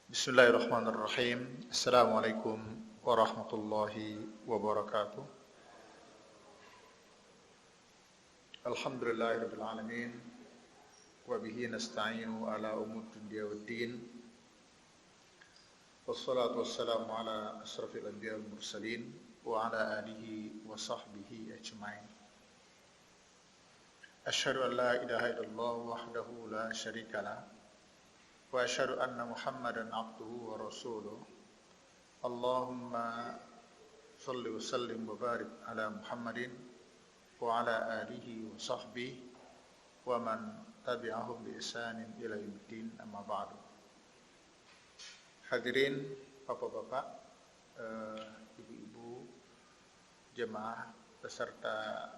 Bismillahirrahmanirrahim. Assalamualaikum warahmatullahi wabarakatuh. Alhamdulillahirabbil alamin wa bihi nasta'inu ala umuri dunya waddin. Wassalatu wassalamu ala asrafil anbiya'i wal mursalin wa ala alihi wa sahbihi ajma'in. Asyhadu an la ilaha illallah wahdahu la syarika lah wa asyhadu anna Muhammadan abduhu wa rasuluh. Allahumma shalli wa sallim wa barik ala Muhammadin wa ala alihi wa sahbihi wa man tabi'ahum bi ihsanin ila yaumiddin, amma ba'du. Hadirin bapak-bapak, ibu-ibu, jemaah peserta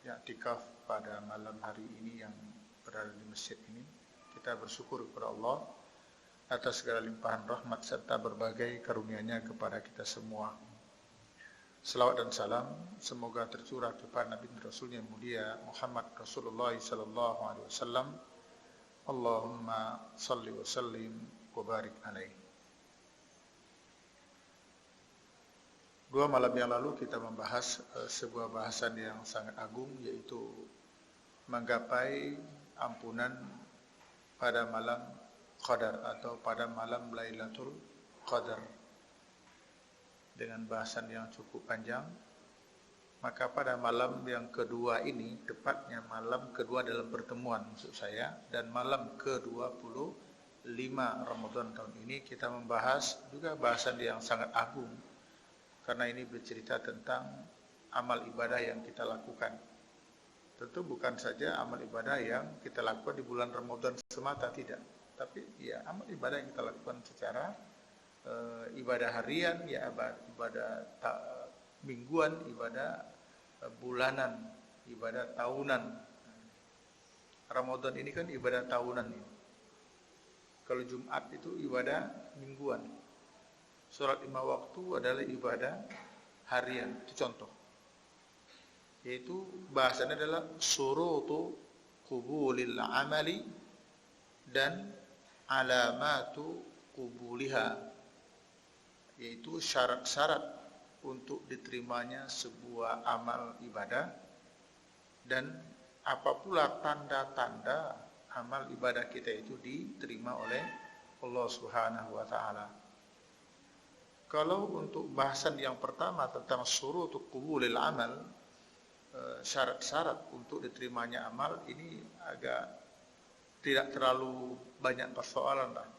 i'tikaf pada malam hari ini yang berada di masjid ini, kita bersyukur kepada Allah atas segala limpahan rahmat serta berbagai karunia-Nya kepada kita semua. Selawat dan salam semoga tercurah kepada Nabi Rasulnya mulia Muhammad Rasulullah sallallahu alaihi wasallam. Allahumma salli wa sallim wa barik alaihi. Dua malam yang lalu kita membahas sebuah bahasan yang sangat agung, yaitu menggapai ampunan pada malam Qadar atau pada malam Lailatul Qadar, dengan bahasan yang cukup panjang. Maka pada malam yang kedua ini, tepatnya malam kedua dalam pertemuan maksud saya, dan malam ke-25 Ramadan tahun ini, kita membahas juga bahasan yang sangat agung, karena ini bercerita tentang amal ibadah yang kita lakukan. Tentu bukan saja amal ibadah yang kita lakukan di bulan Ramadan semata, tidak. Tapi ya amal ibadah yang kita lakukan secara ibadah harian, ya ibadah mingguan, ibadah bulanan, ibadah tahunan. Ramadan ini kan ibadah tahunan ini. Kalau Jumat itu ibadah mingguan. Sholat 5 waktu adalah ibadah harian, itu contoh. Yaitu bahasanya adalah surutu qubulil amali dan alamatu qubuliha, yaitu syarat-syarat untuk diterimanya sebuah amal ibadah, dan apa pula tanda-tanda amal ibadah kita itu diterima oleh Allah Subhanahu wa taala. Kalau untuk bahasan yang pertama tentang surutu qubulil amal, syarat-syarat untuk diterimanya amal, ini agak tidak terlalu banyak persoalan lah.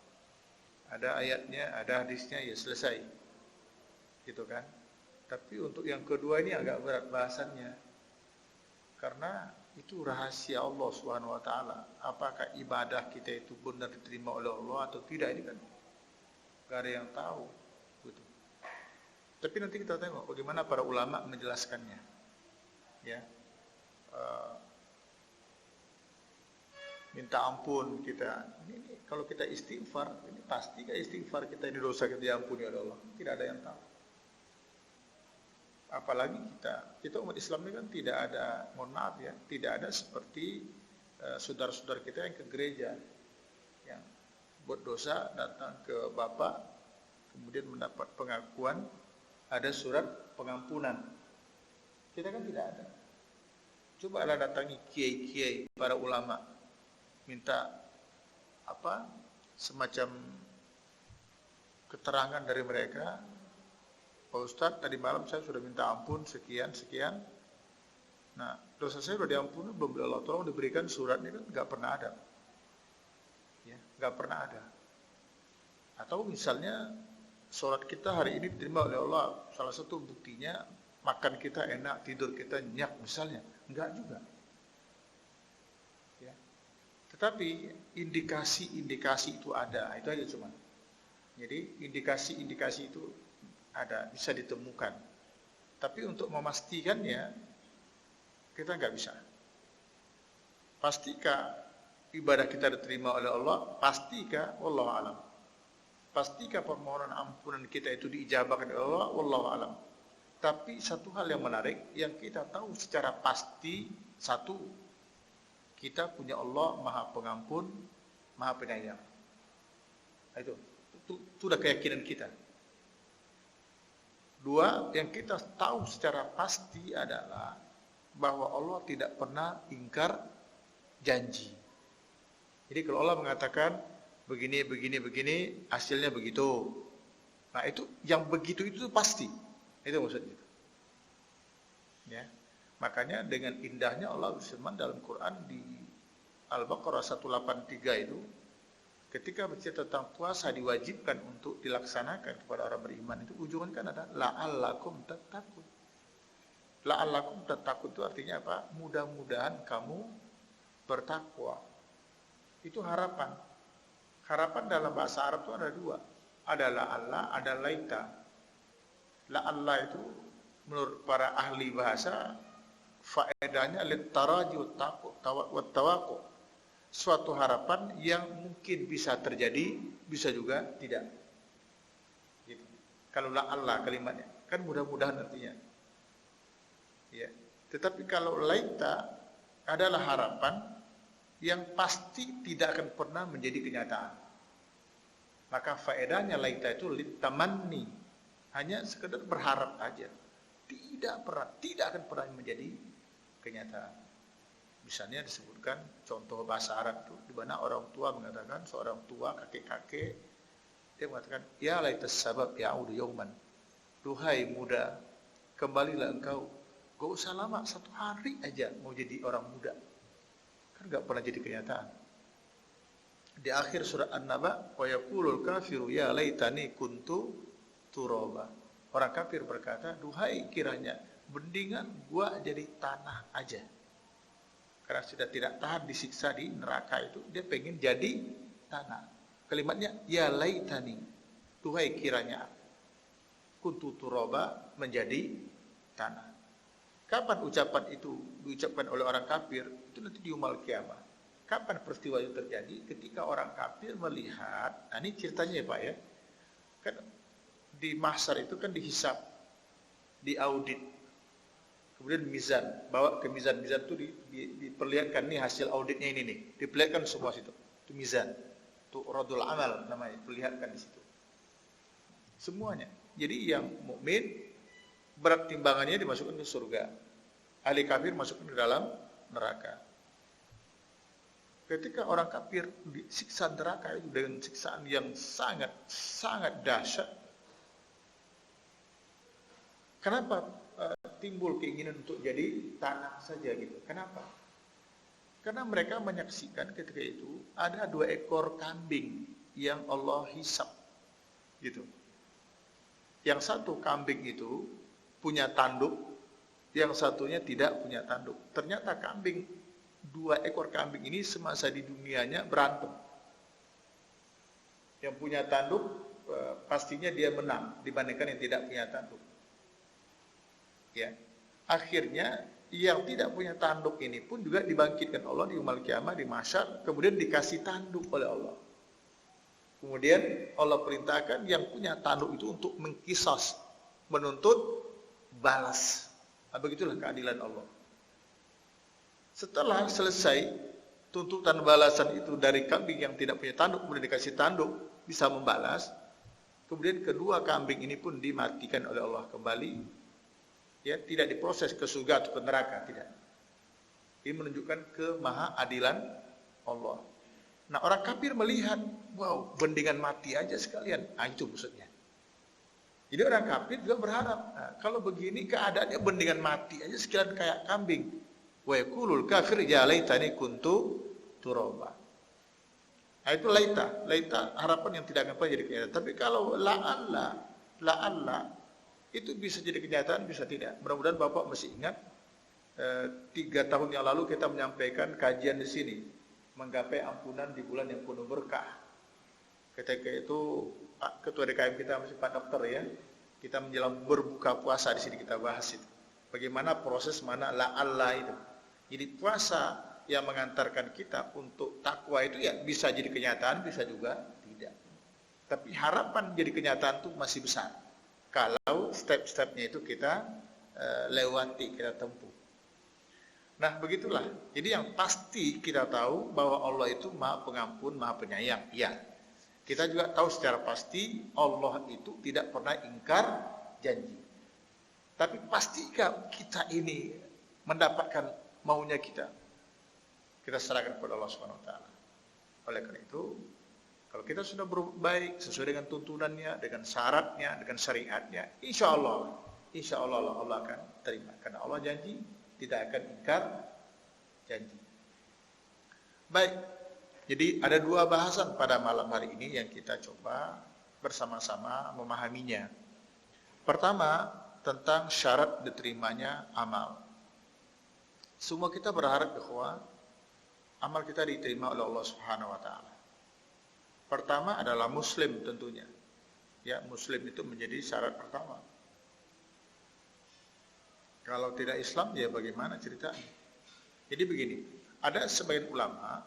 Ada ayatnya, ada hadisnya, ya selesai, gitu kan. Tapi untuk yang kedua ini agak berat bahasannya, karena itu rahasia Allah Subhanahu wa taala. Apakah ibadah kita itu benar diterima oleh Allah atau tidak, ini kan gak ada yang tahu, gitu. Tapi nanti kita tengok bagaimana para ulama menjelaskannya, ya. Minta ampun kita, ini kalau kita istighfar, ini pasti istighfar kita ini dosa kita diampuni oleh Allah, tidak ada yang tahu. Apalagi kita umat Islam ini kan tidak ada, mohon maaf ya, tidak ada seperti saudara-saudara kita yang ke gereja, yang buat dosa datang ke Bapak, kemudian mendapat pengakuan, ada surat pengampunan. Kita kan tidak ada. Cobalah datangi kiai-kiai, para ulama, minta semacam keterangan dari mereka. Pak Ustadz, tadi malam saya sudah minta ampun sekian. Nah, dosa saya sudah diampuni belum Allah? Tolong diberikan suratnya, kan nggak pernah ada. Ya, nggak pernah ada. Atau misalnya sholat kita hari ini diterima oleh Allah, salah satu buktinya makan kita enak, tidur kita nyenyak misalnya, enggak juga. Ya. Tetapi indikasi-indikasi itu ada, itu aja cuman. Jadi indikasi-indikasi itu ada, bisa ditemukan. Tapi untuk memastikannya kita nggak bisa. Pastikah ibadah kita diterima oleh Allah? Pastikah? Wallahu alam. Pastikah permohonan ampunan kita itu diijabahkan oleh Allah? Wallahu alam. Tapi satu hal yang menarik yang kita tahu secara pasti, satu, kita punya Allah Maha Pengampun, Maha Penyayang. Itu. Itu sudah keyakinan kita. Dua, yang kita tahu secara pasti adalah bahwa Allah tidak pernah ingkar janji. Jadi kalau Allah mengatakan begini, hasilnya begitu. Nah itu, yang begitu itu pasti. Itu maksudnya. Ya. Makanya dengan indahnya Allah berfirman dalam Quran di Al-Baqarah 183 itu, ketika bercerita tentang puasa diwajibkan untuk dilaksanakan kepada orang beriman, itu ujungnya kan ada la'allakum tattaqun. La'allakum tattaqun itu artinya apa? Mudah-mudahan kamu bertakwa. Itu harapan. Harapan dalam bahasa Arab itu ada dua. Ada la'alla, ada laita. La'alla itu menurut para ahli bahasa faedahnya littaraji wa tawaqu. Suatu harapan yang mungkin bisa terjadi, bisa juga tidak. Gitu. Kalau la'alla kalimatnya, kan mudah-mudahan artinya. Ya. Tetapi kalau laita adalah harapan yang pasti tidak akan pernah menjadi kenyataan. Maka faedahnya laita itu litamanni, hanya sekedar berharap aja. Tidak akan pernah menjadi kenyataan. Misalnya disebutkan contoh bahasa Arab itu di mana orang tua mengatakan, seorang tua kakek-kakek dia mengatakan, ya laitas sabab ya'udu yauman. Duhai muda, kembalilah engkau. Gak usah lama, 1 hari aja mau jadi orang muda. Kan gak pernah jadi kenyataan. Di akhir surat An-Naba, wa yaqulul kafiru ya laitani kuntu turaba. Orang kafir berkata, duhai kiranya mendingan gua jadi tanah aja. Karena sudah tidak tahan disiksa di neraka itu, dia pengen jadi tanah. Kalimatnya ya laitani, duhai kiranya kuntu turaba, menjadi tanah. Kapan ucapan itu diucapkan oleh orang kafir? Itu nanti di yaumul kiamah. Kapan peristiwa itu terjadi? Ketika orang kafir melihat, nah ini ceritanya ya Pak ya, kan di mahsyar itu kan dihisab, diaudit, kemudian mizan, bawa ke mizan itu diperlihatkan nih hasil auditnya ini nih, diperlihatkan semua situ, itu mizan, itu radul amal namanya, perlihatkan di situ, semuanya. Jadi yang mukmin berat timbangannya dimasukkan ke surga, ahli kafir masukkan ke dalam neraka. Ketika orang kafir disiksa neraka itu dengan siksaan yang sangat dahsyat, kenapa timbul keinginan untuk jadi tanah saja gitu? Kenapa? Karena mereka menyaksikan ketika itu ada 2 ekor kambing yang Allah hisab, gitu. Yang satu kambing itu punya tanduk, yang satunya tidak punya tanduk. Ternyata 2 ekor kambing ini semasa di dunianya berantem. Yang punya tanduk pastinya dia menang dibandingkan yang tidak punya tanduk. Ya. Akhirnya yang tidak punya tanduk ini pun juga dibangkitkan Allah di yaumul kiamah, di mahsyar, kemudian dikasih tanduk oleh Allah. Kemudian Allah perintahkan yang punya tanduk itu untuk mengqisas, menuntut balas. Nah, begitulah keadilan Allah. Setelah selesai tuntutan balasan itu dari kambing yang tidak punya tanduk, kemudian dikasih tanduk, bisa membalas. Kemudian kedua kambing ini pun dimatikan oleh Allah kembali. Ya, tidak diproses ke surga atau ke neraka, tidak. Ini menunjukkan kemahaadilan Allah. Nah, orang kafir melihat, wow, bendingan mati aja sekalian. Nah, itu maksudnya. Jadi orang kafir juga berharap, nah, kalau begini keadaannya bendingan mati aja sekalian kayak kambing. Wa yaqulul kafir ya laitani kuntu turaba. Nah, itu laita harapan yang tidak akan pernah jadi kenyataan. Tapi kalau la'alla itu bisa jadi kenyataan, bisa tidak. Mudah-mudahan Bapak masih ingat 3 tahun yang lalu kita menyampaikan kajian di sini, menggapai ampunan di bulan yang penuh berkah. Ketika itu Ketua DKM kita masih Pak Dokter ya, kita menjelang berbuka puasa di sini kita bahas itu. Bagaimana proses mana la'alla itu. Jadi puasa yang mengantarkan kita untuk takwa itu ya bisa jadi kenyataan, bisa juga tidak. Tapi harapan jadi kenyataan itu masih besar. Kalau step-stepnya itu kita lewati, kita tempuh. Nah begitulah. Jadi yang pasti kita tahu bahwa Allah itu Maha Pengampun, Maha Penyayang. Ya. Kita juga tahu secara pasti Allah itu tidak pernah ingkar janji. Tapi pastikah kita ini mendapatkan maunya kita? Kita serahkan kepada Allah Subhanahu wa taala. Oleh karena itu, kalau kita sudah berbuat baik sesuai dengan tuntunannya, dengan syaratnya, dengan syariatnya, insya Allah Allah akan terima. Karena Allah janji tidak akan ingkar janji. Baik, jadi ada dua bahasan pada malam hari ini yang kita coba bersama-sama memahaminya. Pertama, tentang syarat diterimanya amal. Semua kita berharap bahwa amal kita diterima oleh Allah Subhanahu wa taala. Pertama adalah muslim tentunya. Ya, muslim itu menjadi syarat pertama. Kalau tidak Islam, ya bagaimana ceritanya? Jadi begini, ada sebagian ulama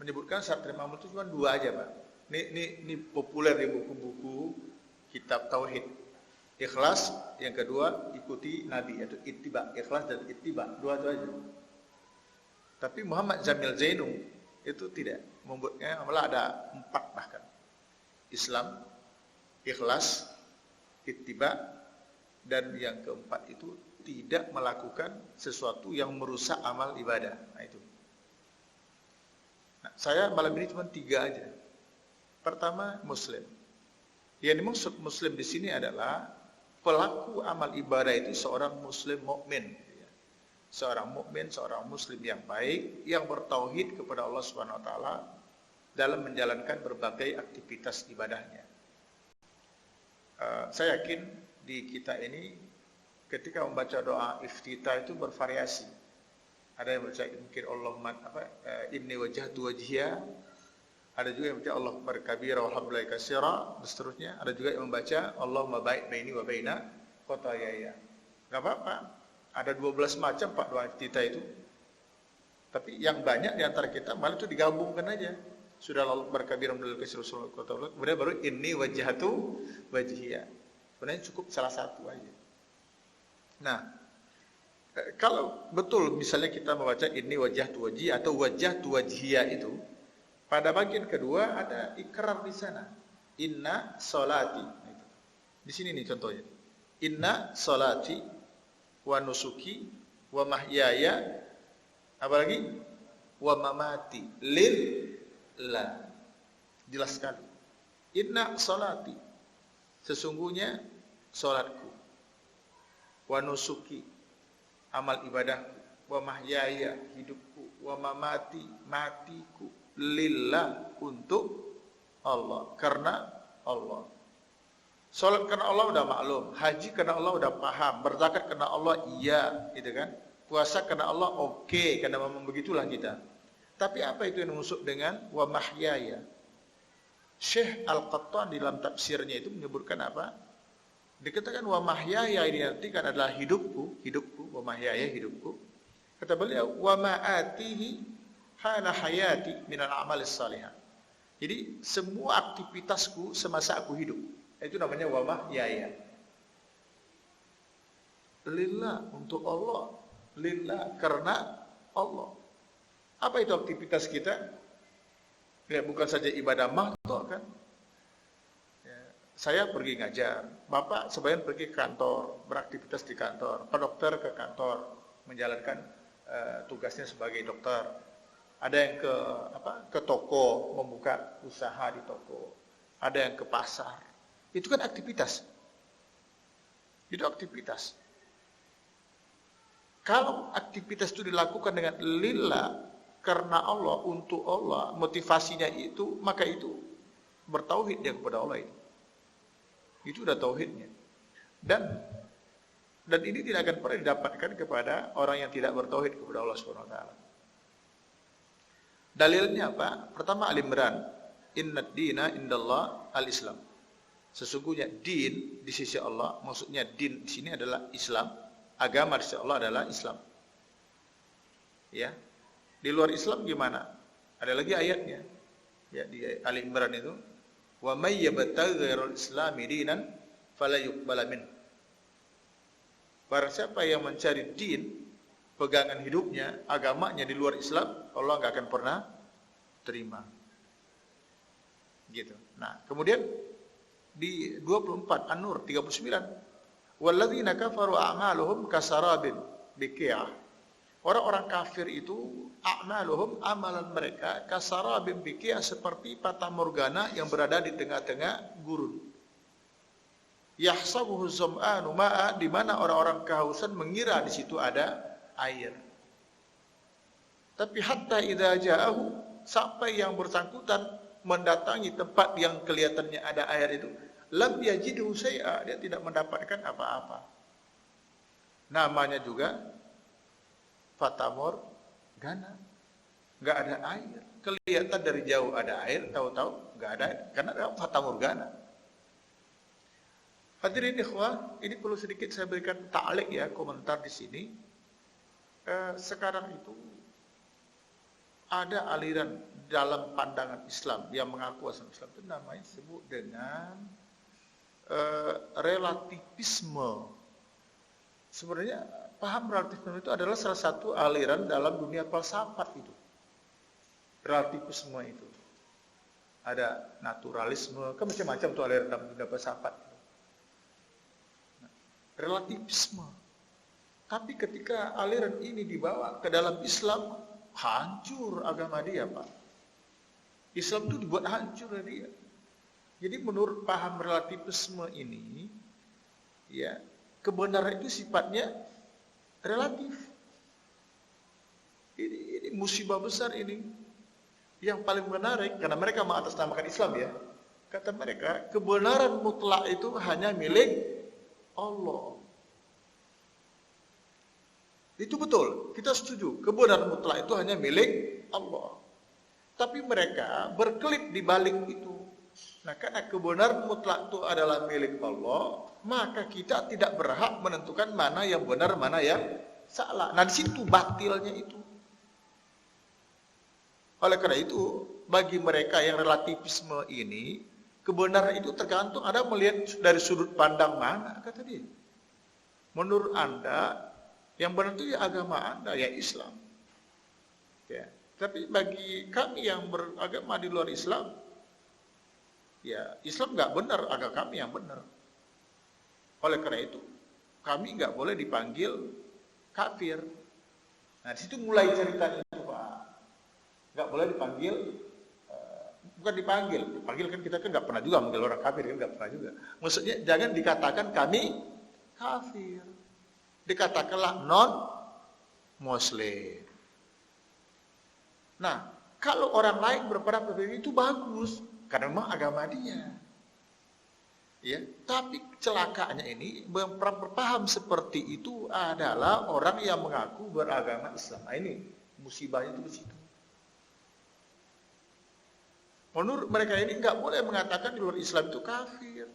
menyebutkan syarat terima amal itu cuma dua aja, Pak. Ini populer di buku-buku kitab tauhid. Ikhlas, yang kedua ikuti Nabi, yaitu ittiba. Ikhlas dan ittiba, dua itu aja. Tapi Muhammad Jamil Zainu itu tidak, membuatnya malah ada 4 bahkan. Islam, ikhlas, ittiba, dan yang keempat itu tidak melakukan sesuatu yang merusak amal ibadah. Nah itu. Nah, saya malam ini cuma 3 aja. Pertama, muslim. Yang dimaksud muslim di sini adalah pelaku amal ibadah itu seorang muslim mukmin. Seorang mukmin, seorang muslim yang baik, yang bertauhid kepada Allah Subhanahu wa taala dalam menjalankan berbagai aktivitas ibadahnya. Saya yakin di kita ini ketika membaca doa iftitah itu bervariasi. Ada yang baca mungkin Allahumma inni wajjahtu wajhiya, ada juga yang baca Allah akbar kabira walhamdulillahi katsira, dan seterusnya. Ada juga yang membaca Allahumma ba'id baini wa baina khotaayaaya. Enggak apa-apa. Ada 12 macam Pak doa iftitah itu. Tapi yang banyak di antara kita malah itu digabungkan aja. Sudah lalu berkabir alhamdulillah Rasulullah kemudian baru inni wajjahtu wajhiya. Sebenarnya cukup salah satu aja. Nah, kalau betul misalnya kita membaca inni wajjahtu wajhiya atau wajjahtu wajhiya itu, pada bagian kedua ada ikrar di sana. Inna sholati. Di sini nih contohnya. Inna sholati wa nusuki wa mahyaya, apalagi wa mamati lillah. Jelas sekali. Inna sholati, sesungguhnya salatku, wa nusuki, amal ibadahku, wa mahyaya, hidupku, wa mamati, matiku, lillah, untuk Allah, karena Allah. Salat karena Allah udah maklum, haji karena Allah udah paham, berzakat karena Allah iya, gitu kan? Puasa karena Allah oke, karena memang begitulah kita. Tapi apa itu yang dimaksud dengan wa mahyaya? Syekh Al-Qattan di dalam tafsirnya itu menyebutkan apa? Dikatakan wa mahyaya ini artikan adalah hidupku, wa mahyaya hidupku. Kata beliau wa ma'atihi hala hayati minal amalis salihah. Jadi semua aktivitasku semasa aku hidup. Itu namanya wa mahyaya. Lillah, untuk Allah. Lillah, karena Allah. Apa itu aktivitas kita? Ya, bukan saja ibadah mahdoh kan? Ya, saya pergi ngajar. Bapak sebagian pergi ke kantor, beraktivitas di kantor. Pak dokter ke kantor, menjalankan tugasnya sebagai dokter. Ada yang ke toko, membuka usaha di toko. Ada yang ke pasar. Itu kan aktivitas. Itu aktivitas. Kalau aktivitas itu dilakukan dengan lillah, karena Allah, untuk Allah, motivasinya itu, maka itu bertauhid dia kepada Allah itu. Itu udah tauhidnya. Dan ini tidak akan pernah didapatkan kepada orang yang tidak bertauhid kepada Allah Subhanahu wa taala. Dalilnya apa? Pertama Al-Imran, innad dina indallah al-Islam. Sesungguhnya din di sisi Allah, maksudnya din di sini adalah Islam, agama di sisi Allah adalah Islam. Ya. Di luar Islam gimana? Ada lagi ayatnya. Ya, di Ali Imran itu, wa may yabtaghi ghairal islami dinan fala yuqbala min. Barang siapa yang mencari din, pegangan hidupnya, agamanya di luar Islam, Allah enggak akan pernah terima. Gitu. Nah, kemudian di 24 An-Nur 39, walladzina kafaru a'maluhum kasarabin biqi'ah. Orang-orang kafir itu a'maluhum, amalan mereka kasarabin biqi'ah, seperti fata morgana yang berada di tengah-tengah gurun. Yahsabuhu zam'anu ma'a, di mana orang-orang kehausan mengira di situ ada air. Tapi hatta idza ja'ahu, sampai yang bersangkutan mendatangi tempat yang kelihatannya ada air itu, lam yajidhu syai'a, dia tidak mendapatkan apa-apa. Namanya juga fata morgana, enggak ada air. Kelihatan dari jauh ada air, tahu-tahu enggak ada air, karena ada fata morgana. Hadirin ikhwah, ini perlu sedikit saya berikan ta'liq ya, komentar di sini. Sekarang itu ada aliran dalam pandangan Islam yang mengaku asal Islam, itu namanya disebut dengan relativisme. Sebenarnya paham relativisme itu adalah salah satu aliran dalam dunia filsafat itu. Relativisme itu. Ada naturalisme, kan macam-macam tuh aliran dalam dunia filsafat. Relativisme. Tapi ketika aliran ini dibawa ke dalam Islam, hancur agama dia, Pak. Islam itu dibuat hancur dari dia. Jadi menurut paham relativisme ini, ya, kebenaran itu sifatnya relatif. Ini musibah besar ini. Yang paling menarik, karena mereka mengatasnamakan Islam ya. Kata mereka, kebenaran mutlak itu hanya milik Allah. Itu betul, kita setuju. Kebenaran mutlak itu hanya milik Allah. Tapi mereka berkelip di balik itu. Nah, karena kebenaran mutlak itu adalah milik Allah, maka kita tidak berhak menentukan mana yang benar, mana yang salah. Nah, di situ batilnya itu. Oleh karena itu, bagi mereka yang relativisme ini, kebenaran itu tergantung Anda melihat dari sudut pandang mana, kata dia. Menurut Anda, yang benar itu ya agama Anda, ya Islam. Ya. Tapi bagi kami yang beragama di luar Islam, ya Islam nggak benar, agama kami yang benar. Oleh karena itu, kami nggak boleh dipanggil kafir. Nah, di situ mulai ceritanya itu, Pak. Nggak boleh dipanggil, bukan dipanggil kan kita kan nggak pernah juga manggil orang kafir, kan nggak pernah juga. Maksudnya jangan dikatakan kami kafir. Dikatakanlah non-muslim. Nah, kalau orang lain berpendapat itu bagus, karena memang agama dia. Ya, tapi celakanya ini berpaham seperti itu adalah orang yang mengaku beragama Islam. Nah, ini musibahnya itu di situ. Menurut mereka ini nggak boleh mengatakan di luar Islam itu kafir.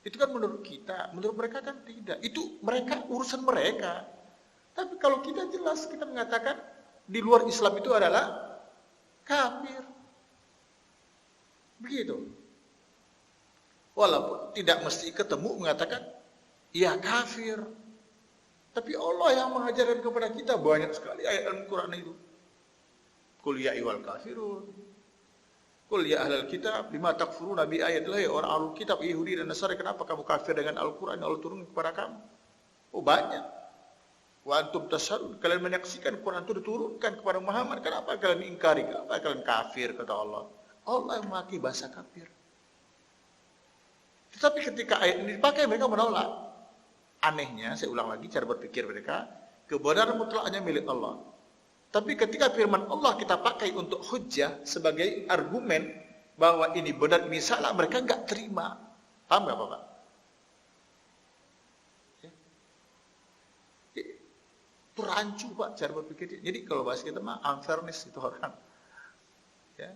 Itu kan menurut kita, menurut mereka kan tidak. Itu mereka, urusan mereka. Tapi kalau kita jelas, kita mengatakan di luar Islam itu adalah kafir. Begitu. Walaupun tidak mesti ketemu mengatakan, ya kafir. Tapi Allah yang mengajarkan kepada kita banyak sekali ayat Al-Quran itu. Qul ya ayyuhal kafirun. Qul ya ahlal kitab lima takfuruna bi ayatillahi, orang ahlul kitab Yahudi dan Nasrani, kenapa kamu kafir dengan Al-Qur'an yang Allah turunkan kepada kamu? Oh, banyak. Wa antum tashhadun, kalian menyaksikan Quran itu diturunkan kepada Muhammad, kenapa kalian ingkari? Kenapa kalian kafir, kata Allah? Allah yang memakai bahasa kafir. Tetapi ketika ayat ini dipakai, mereka menolak. Anehnya, saya ulang lagi cara berpikir mereka, kebenaran mutlak hanya milik Allah. Tapi ketika firman Allah kita pakai untuk hujjah sebagai argumen bahwa ini benar, ini salah, mereka nggak terima. Paham nggak, Bapak? Ya. Itu rancu, Pak, cara berpikir. Jadi kalau bahasa kita mah unfairness itu orang. Ya.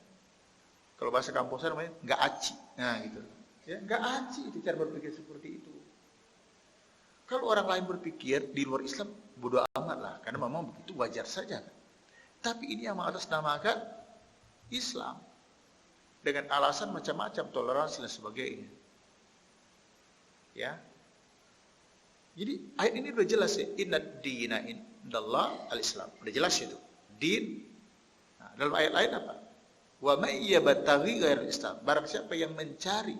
Kalau bahasa kampusnya namanya nggak aci. Nah, gitu. Ya, nggak aci itu cara berpikir seperti itu. Kalau orang lain berpikir di luar Islam, bodoh amat lah, karena memang begitu, wajar saja. Tapi ini yang mengatasnamakan Islam dengan alasan macam-macam, toleransi dan sebagainya. Ya. Jadi ayat ini sudah jelas ya, inna dina indallah al-Islam. Sudah jelas itu. Din. Nah, dalam ayat lain apa? Wa may yabtaghi ghairal Islam, barang siapa yang mencari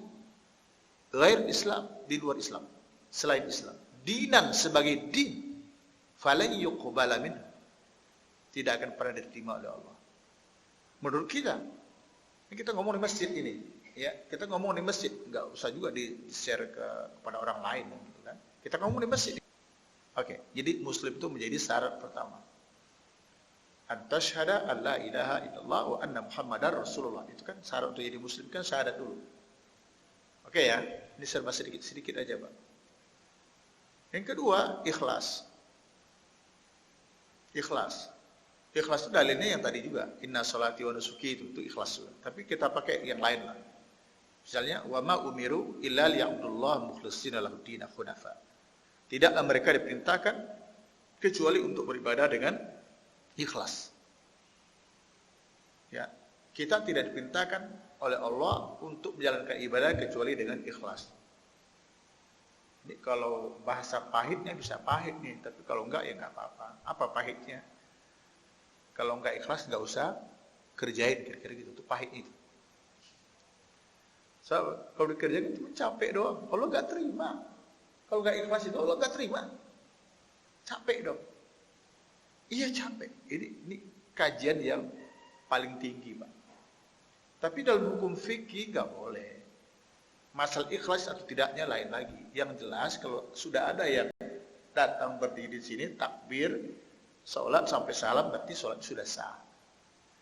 ghair Islam, di luar Islam, selain Islam, dinan sebagai din, falan yuqbala minhu, tidak akan pernah diterima oleh Allah. Menurut kita, kita ngomong di masjid ini, ya, kita ngomong di masjid, nggak usah juga di-share kepada orang lain, gitu kan? Kita ngomong di masjid. Oke, jadi Muslim itu menjadi syarat pertama. An-tashhada an la ilaha illallah wa anna Muhammadar Rasulullah. Itu kan syarat untuk jadi Muslim, kan syahadat dulu. Oke ya, ini serba sedikit aja, Pak. Yang kedua, ikhlas. Ikhlas. Ikhlas itu dalilnya yang tadi juga, inna sholati wa nusuki, itu ikhlas juga. Tapi kita pakai yang lain lah. Misalnya, wa ma umiru illa liya'budullaha mukhlishina lahud-din hunafa. Tidaklah mereka diperintahkan kecuali untuk beribadah dengan ikhlas. Ya, kita tidak diperintahkan oleh Allah untuk menjalankan ibadah kecuali dengan ikhlas. Ini kalau bahasa pahitnya bisa pahit nih, tapi kalau enggak ya enggak apa-apa. Apa pahitnya? Kalau enggak ikhlas enggak usah kerjain, kira-kira gitu. Itu pahit itu. So, kalau dikerjain itu capek doang. Allah enggak terima. Kalau enggak ikhlas itu Allah enggak terima. Capek dong. Iya capek. Ini kajian yang paling tinggi, Pak. Tapi dalam hukum fikih nggak boleh. Masalah ikhlas atau tidaknya lain lagi. Yang jelas kalau sudah ada yang datang berdiri di sini takbir, sholat sampai salam, berarti sholat sudah sah.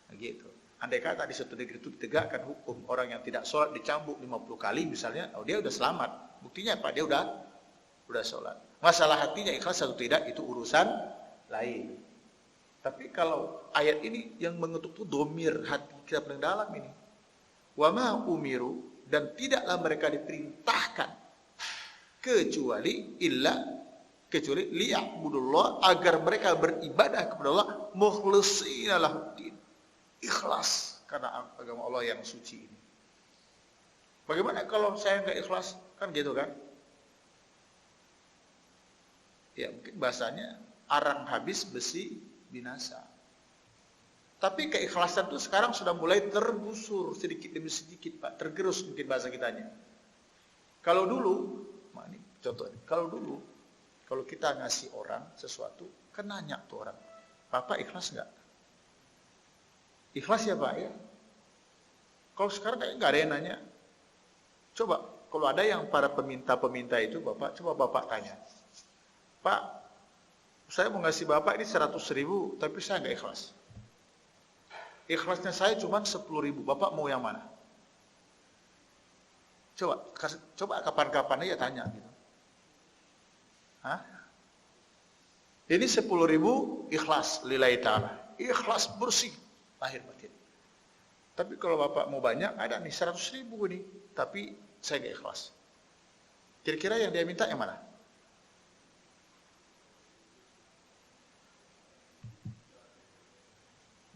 Nah, gitu. Andai kata di suatu negeri itu ditegakkan hukum orang yang tidak sholat dicambuk 50 kali misalnya, oh dia udah selamat. Buktinya apa? Dia udah sholat. Masalah hatinya ikhlas atau tidak itu urusan lain. Tapi kalau ayat ini yang mengetuk itu domir hati kita paling dalam ini. Wa ma umiru, dan tidaklah mereka diperintahkan kecuali liya'budullah, agar mereka beribadah kepada Allah mukhlishina lahuddin, ikhlas karena agama Allah yang suci ini. Bagaimana kalau saya nggak ikhlas? Kan gitu kan? Ya mungkin bahasanya arang habis besi binasa. Tapi keikhlasan itu sekarang sudah mulai tergusur sedikit demi sedikit, Pak. Tergerus mungkin bahasa kitanya. Kalau dulu, ini contohnya, kalau kita ngasih orang sesuatu, kan nanya tuh orang, Bapak ikhlas nggak? Ikhlas ya Pak ya? Kalau sekarang kayaknya nggak ada yang nanya. Coba, kalau ada yang para peminta itu, coba Bapak tanya, Pak, saya mau ngasih Bapak ini 100.000, tapi saya nggak ikhlas. Ikhlasnya saya cuma 10.000. Bapak mau yang mana? Coba kapan-kapan aja tanya gitu. Hah? Ini 10.000 ikhlas lillahi ta'ala. Ikhlas bersih lahir batin. Tapi kalau Bapak mau banyak, ada nih 100.000 nih, tapi saya nggak ikhlas. Kira-kira yang dia minta yang mana?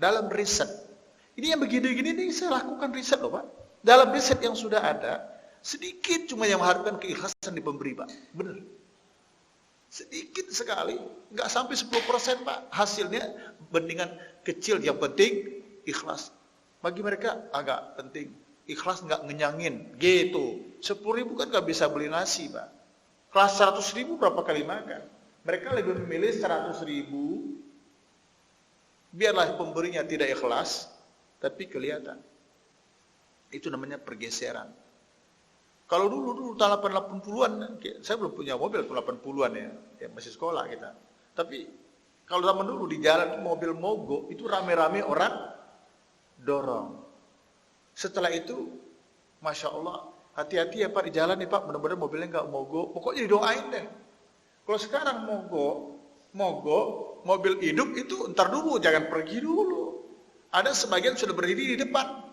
Dalam riset, ini yang begini-gini nih saya lakukan riset loh Pak. Dalam riset yang sudah ada, sedikit cuma yang mengharapkan keikhlasan di pemberi Pak. Benar. Sedikit sekali, nggak sampai 10% Pak. Hasilnya bandingan kecil, yang penting ikhlas. Bagi mereka agak penting, ikhlas nggak ngenyangin, gitu. 10.000 kan nggak bisa beli nasi Pak. Kelas 100.000 berapa kali makan? Mereka lebih memilih 100.000. Biarlah pemberinya tidak ikhlas, tapi kelihatan. Itu namanya pergeseran. Kalau dulu tahun 80-an, saya belum punya mobil tahun 80-an ya masih sekolah kita. Tapi kalau zaman dulu di jalan mobil mogok itu rame-rame orang dorong. Setelah itu, Masya Allah, hati-hati ya Pak di jalan nih Pak, mudah-mudahan mobilnya nggak mogok. Pokoknya didoain deh. Kalau sekarang mogok, mobil hidup itu entar dulu, jangan pergi dulu. Ada sebagian sudah berdiri di depan.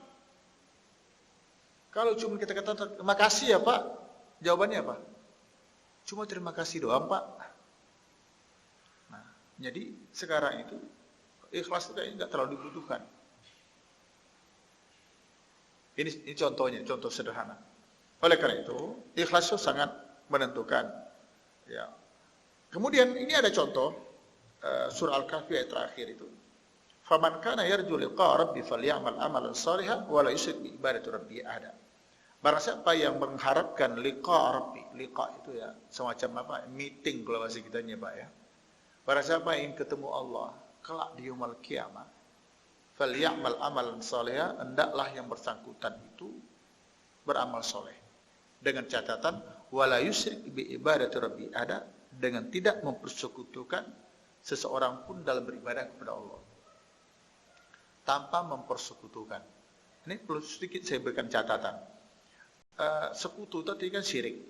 Kalau cuma kita kata terima kasih ya Pak, jawabannya apa? Cuma terima kasih doang Pak. Nah, jadi sekarang itu ikhlas itu kayaknya nggak terlalu dibutuhkan. Ini contohnya, contoh sederhana. Oleh karena itu, ikhlas itu sangat menentukan. Ya. Kemudian ini ada contoh surah Al-Kahfi ayat terakhir itu. Faman kana yarju liqa rabbi falyamal amalan shalihan wa la yusyrik bi ibadati rabbi ahada. Barang siapa yang mengharapkan liqa rabbi, liqa itu ya semacam apa? Meeting kalau bahasa kitanya, Pak ya. Barang siapa yang ingin ketemu Allah kelak di yaumul kiamah, falyamal amalan shalihan, hendaklah yang bersangkutan itu beramal soleh dengan catatan wala yusyrik bi ibadati rabbi ahada, dengan tidak mempersekutukan seseorang pun dalam beribadah kepada Allah. Tanpa mempersekutukan. Ini perlu sedikit saya berikan catatan. Sekutu itu artinya kan syirik.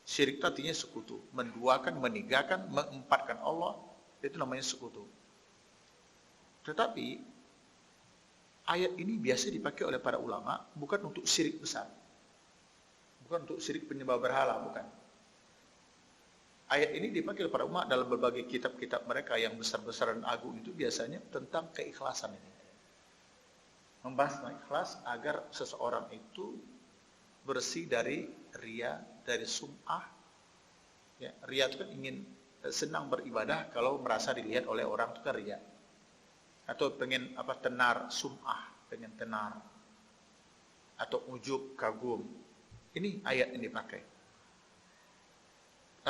Syirik itu artinya sekutu. Menduakan, menigakan, mengempatkan Allah, itu namanya sekutu. Tetapi, ayat ini biasa dipakai oleh para ulama, bukan untuk syirik besar. Bukan untuk syirik penyembah berhala, bukan. Ayat ini dipakai oleh para ulama dalam berbagai kitab-kitab mereka yang besar-besar dan agung itu biasanya tentang keikhlasan ini. Membahas tentang ikhlas agar seseorang itu bersih dari riya, dari sum'ah. Ya, riya itu kan ingin senang beribadah kalau merasa dilihat oleh orang itu kan riya. Atau pengen tenar, sum'ah, pengen tenar. Atau ujub, kagum. Ini ayat yang dipakai.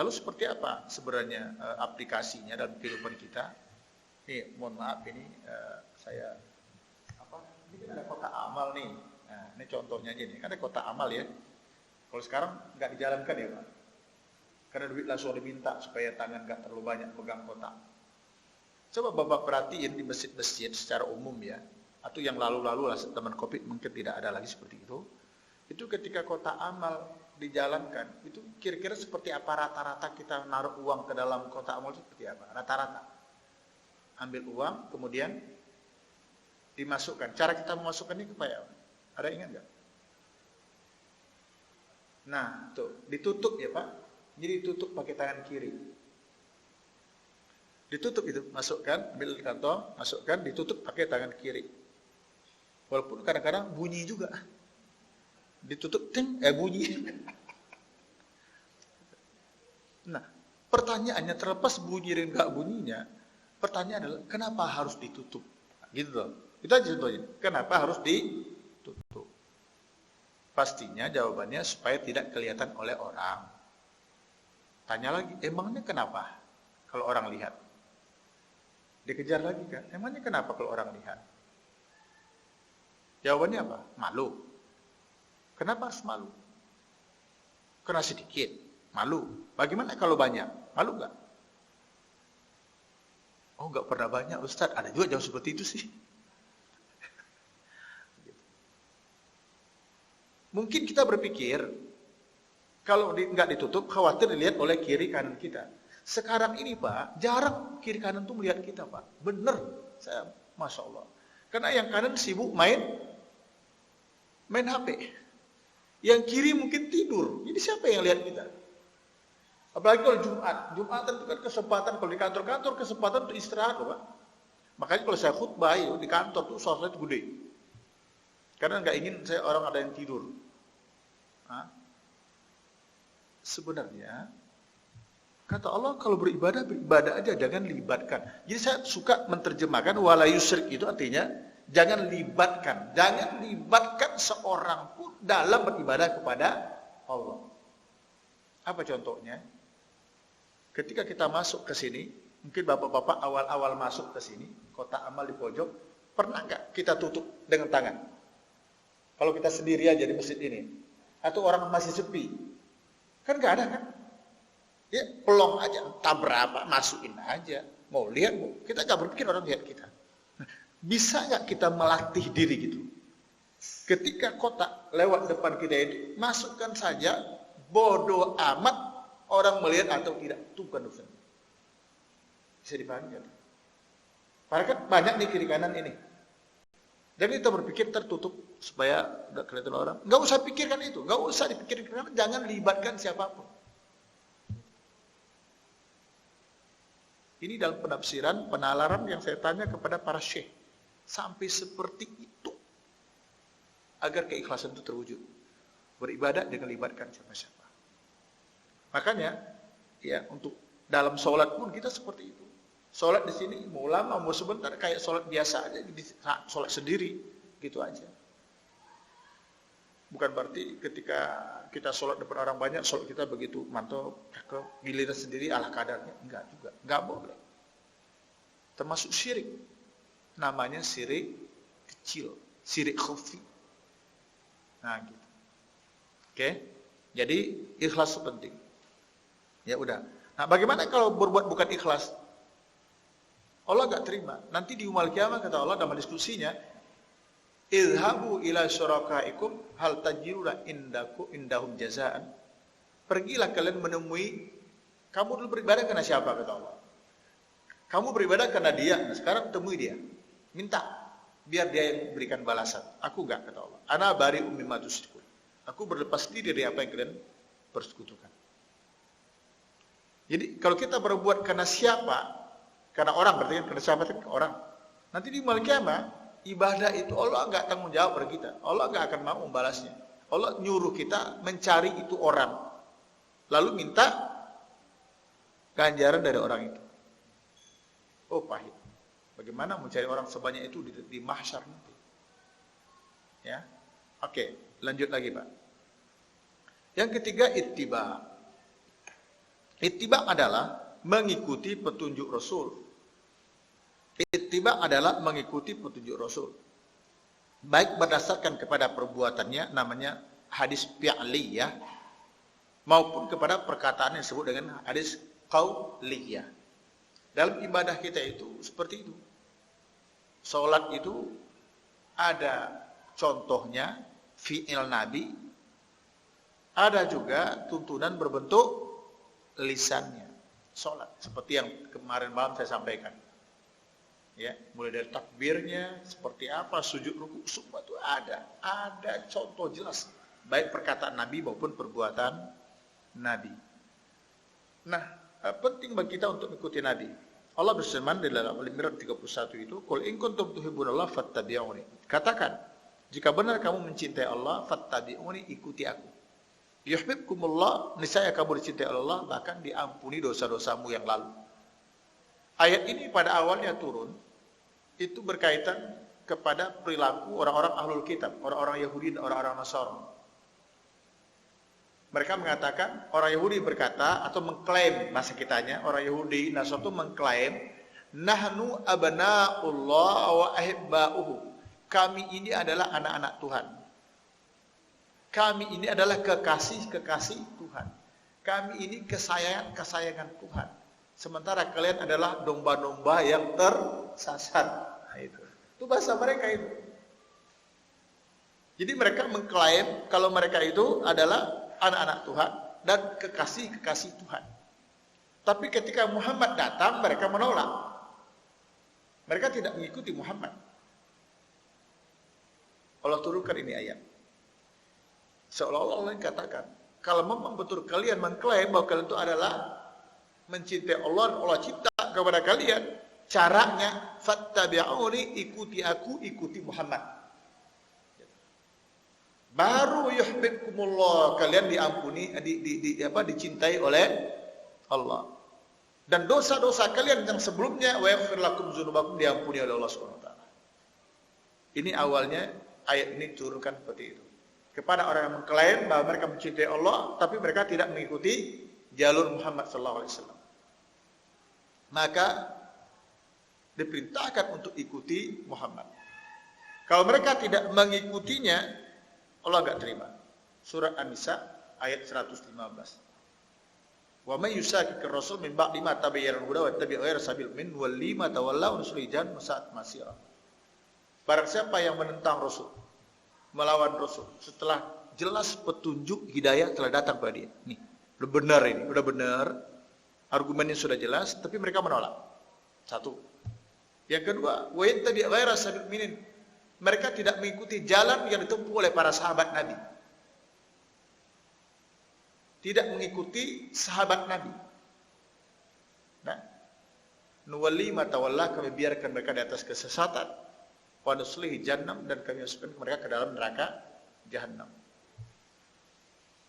Lalu seperti apa sebenarnya aplikasinya dalam kehidupan kita? Nih, mohon maaf ini saya ini ada kotak amal nih. Nah, ini contohnya aja nih. Ada kotak amal ya. Kalau sekarang nggak dijalankan ya Pak. Karena duit langsung diminta supaya tangan nggak terlalu banyak pegang kotak. Coba Bapak perhatiin di masjid-masjid secara umum ya. Atau yang lalu-lalu lah teman Covid mungkin tidak ada lagi seperti itu. Itu ketika kotak amal dijalankan, itu kira-kira seperti apa rata-rata kita naruh uang ke dalam kotak amal itu seperti apa? Rata-rata. Ambil uang, kemudian dimasukkan. Cara kita memasukkannya kayak apa? Ada ingat nggak? Nah, tuh ditutup ya Pak. Jadi ditutup pakai tangan kiri. Ditutup itu, masukkan, ambil kantong, masukkan, ditutup pakai tangan kiri. Walaupun kadang-kadang bunyi juga. Ditutup, bunyi. Nah, pertanyaannya terlepas bunyi dan nggak bunyinya, pertanyaan adalah kenapa harus ditutup? Gitu loh. Itu aja contohnya. Kenapa harus ditutup? Pastinya jawabannya supaya tidak kelihatan oleh orang. Tanya lagi, emangnya kenapa kalau orang lihat? Dikejar lagi kan? Emangnya kenapa kalau orang lihat? Jawabannya apa? Malu. Kenapa harus malu? Karena sedikit. Malu. Bagaimana kalau banyak? Malu nggak? Oh, nggak pernah banyak Ustadz. Ada juga jawab seperti itu sih. Mungkin kita berpikir, kalau nggak ditutup, khawatir dilihat oleh kiri kanan kita. Sekarang ini Pak, jarang kiri kanan tuh melihat kita Pak. Bener, saya Masya Allah. Karena yang kanan sibuk main HP. Yang kiri mungkin tidur. Jadi siapa yang lihat kita? Apalagi kalau Jumatan itu kan kesempatan, kalau di kantor-kantor kesempatan untuk istirahat Pak. Makanya kalau saya khutbah di kantor tuh suaranya gede. Karena nggak ingin saya orang ada yang tidur. Sebenarnya kata Allah kalau beribadah aja, jangan libatkan. Jadi saya suka menerjemahkan wala yusyrik itu artinya jangan libatkan seorang pun dalam beribadah kepada Allah. Apa contohnya? Ketika kita masuk ke sini, mungkin bapak-bapak awal-awal masuk ke sini, kotak amal di pojok, pernah nggak kita tutup dengan tangan? Kalau kita sendiri aja di masjid ini, atau orang masih sepi, kan nggak ada kan? Ya pelong aja, entah berapa, masukin aja. Mau lihat, kita nggak berpikir orang lihat kita. Bisa nggak kita melatih diri gitu? Ketika kotak lewat depan kita itu, masukkan saja, bodoh amat orang melihat atau tidak. Itu bukan dosa. Bisa dipahami kan? Padahal kan banyak di kiri kanan ini. Jadi kita berpikir tertutup supaya tidak kelihatan orang. Nggak usah pikirkan itu, nggak usah dipikirkan. Jangan libatkan siapapun. Ini dalam penafsiran, penalaran yang saya tanya kepada para syekh. Sampai seperti itu. Agar keikhlasan itu terwujud. Beribadah dengan libatkan siapa-siapa. Makanya, ya untuk dalam sholat pun kita seperti itu. Sholat di sini mau lama mau sebentar kayak sholat biasa aja, sholat sendiri gitu aja. Bukan berarti ketika kita sholat depan orang banyak, sholat kita begitu mantap, cakep, giliran sendiri ala kadarnya. Enggak juga, enggak boleh. Termasuk syirik. Namanya syirik kecil, syirik khafi. Nah gitu. Oke? Jadi ikhlas penting. Ya udah. Nah bagaimana kalau berbuat bukan ikhlas? Allah enggak terima. Nanti di yaumul kiamah kata Allah dalam diskusinya, idhabu ila syurakaikum hal tajiruna indahum jazaan. Pergilah kalian menemui, kamu dulu beribadah karena siapa kata Allah? Kamu beribadah karena dia, nah sekarang temui dia. Minta, biar dia yang berikan balasan. Aku enggak kata Allah. Ana bari mimma tusyrikun. Aku berlepas diri dari apa yang kalian persekutukan. Jadi kalau kita berbuat karena siapa? Karena orang, berarti kan karena siapa kan orang. Nanti di yaumul kiamah ibadah itu Allah enggak tanggung jawab pada kita. Allah enggak akan mau membalasnya. Allah nyuruh kita mencari itu orang. Lalu minta ganjaran dari orang itu. Oh pahit. Bagaimana mencari orang sebanyak itu di mahsyar nanti? Ya. Oke, lanjut lagi, Pak. Yang ketiga ittiba. Ittiba adalah mengikuti petunjuk Rasul. Ittiba adalah mengikuti petunjuk Rasul. Baik berdasarkan kepada perbuatannya, namanya hadis fi'liyah, maupun kepada perkataan yang disebut dengan hadis qauliyah. Dalam ibadah kita itu seperti itu. Salat itu ada contohnya fi'il Nabi, ada juga tuntunan berbentuk lisannya. Salat seperti yang kemarin malam saya sampaikan. Ya, mulai dari takbirnya seperti apa, sujud ruku, semua itu ada contoh jelas, baik perkataan Nabi maupun perbuatan Nabi. Nah, penting bagi kita untuk mengikuti Nabi. Allah berfirman di dalam Al-Imran 31 itu, "Qul in kuntum tuhibbunallaha fattabi'uni." Katakan, jika benar kamu mencintai Allah, fattabi'uni, ikuti aku. Yuhibbukumullah, niscaya kamu dicintai Allah, bahkan diampuni dosa-dosamu yang lalu. Ayat ini pada awalnya turun, itu berkaitan kepada perilaku orang-orang ahlul kitab, orang-orang Yahudi dan orang-orang Nasrani. Mereka mengatakan, orang Yahudi berkata atau mengklaim, masa kitanya, orang Yahudi Nasrani itu mengklaim, nahnu abna'ullah wa ahibba'uhu. Kami ini adalah anak-anak Tuhan. Kami ini adalah kekasih-kekasih Tuhan. Kami ini kesayangan-kesayangan Tuhan. Sementara kalian adalah domba-domba yang tersasar. Nah, itu bahasa mereka itu. Jadi mereka mengklaim kalau mereka itu adalah anak-anak Tuhan dan kekasih-kekasih Tuhan. Tapi ketika Muhammad datang, mereka menolak. Mereka tidak mengikuti Muhammad. Allah turunkan ini ayat. Seolah-olah Allah katakan, kalau memang betul kalian mengklaim bahwa kalian itu adalah mencintai Allah dan Allah cinta kepada kalian, caranya fattabi'uni, ikuti aku, ikuti Muhammad. Baru yuhibbukumullah, kalian diampuni, dicintai oleh Allah. Dan dosa-dosa kalian yang sebelumnya wa yaghfir lakum dzunubakum, diampuni oleh Allah Subhanahu wa taala. Ini awalnya ayat ini turunkan seperti itu. Kepada orang yang mengklaim bahwa mereka mencintai Allah, tapi mereka tidak mengikuti jalur Muhammad sallallahu alaihi wasallam. Maka diperintahkan untuk ikuti Muhammad. Kalau mereka tidak mengikutinya, Allah enggak terima. Surat An-Nisa ayat 115. Wa may yushaqiqir rasul min ba'di ma tabayyana al-huda wa yattabi' ghayra sabil min wallima tawallaw nuslijan masat masira. Barang siapa yang menentang Rasul, melawan Rasul setelah jelas petunjuk hidayah telah datang kepada dia. Nih, udah benar ini, udah benar. Argumennya sudah jelas, tapi mereka menolak. Satu. Yang kedua, wa yattabi' ghayra sabil min. Mereka tidak mengikuti jalan yang ditempuh oleh para sahabat Nabi. Tidak mengikuti sahabat Nabi. Nah, nuwalli ma tawalla, kami biarkan mereka di atas kesesatan. Wa nuslihi jahannam, dan kami masukkan mereka ke dalam neraka Jahannam.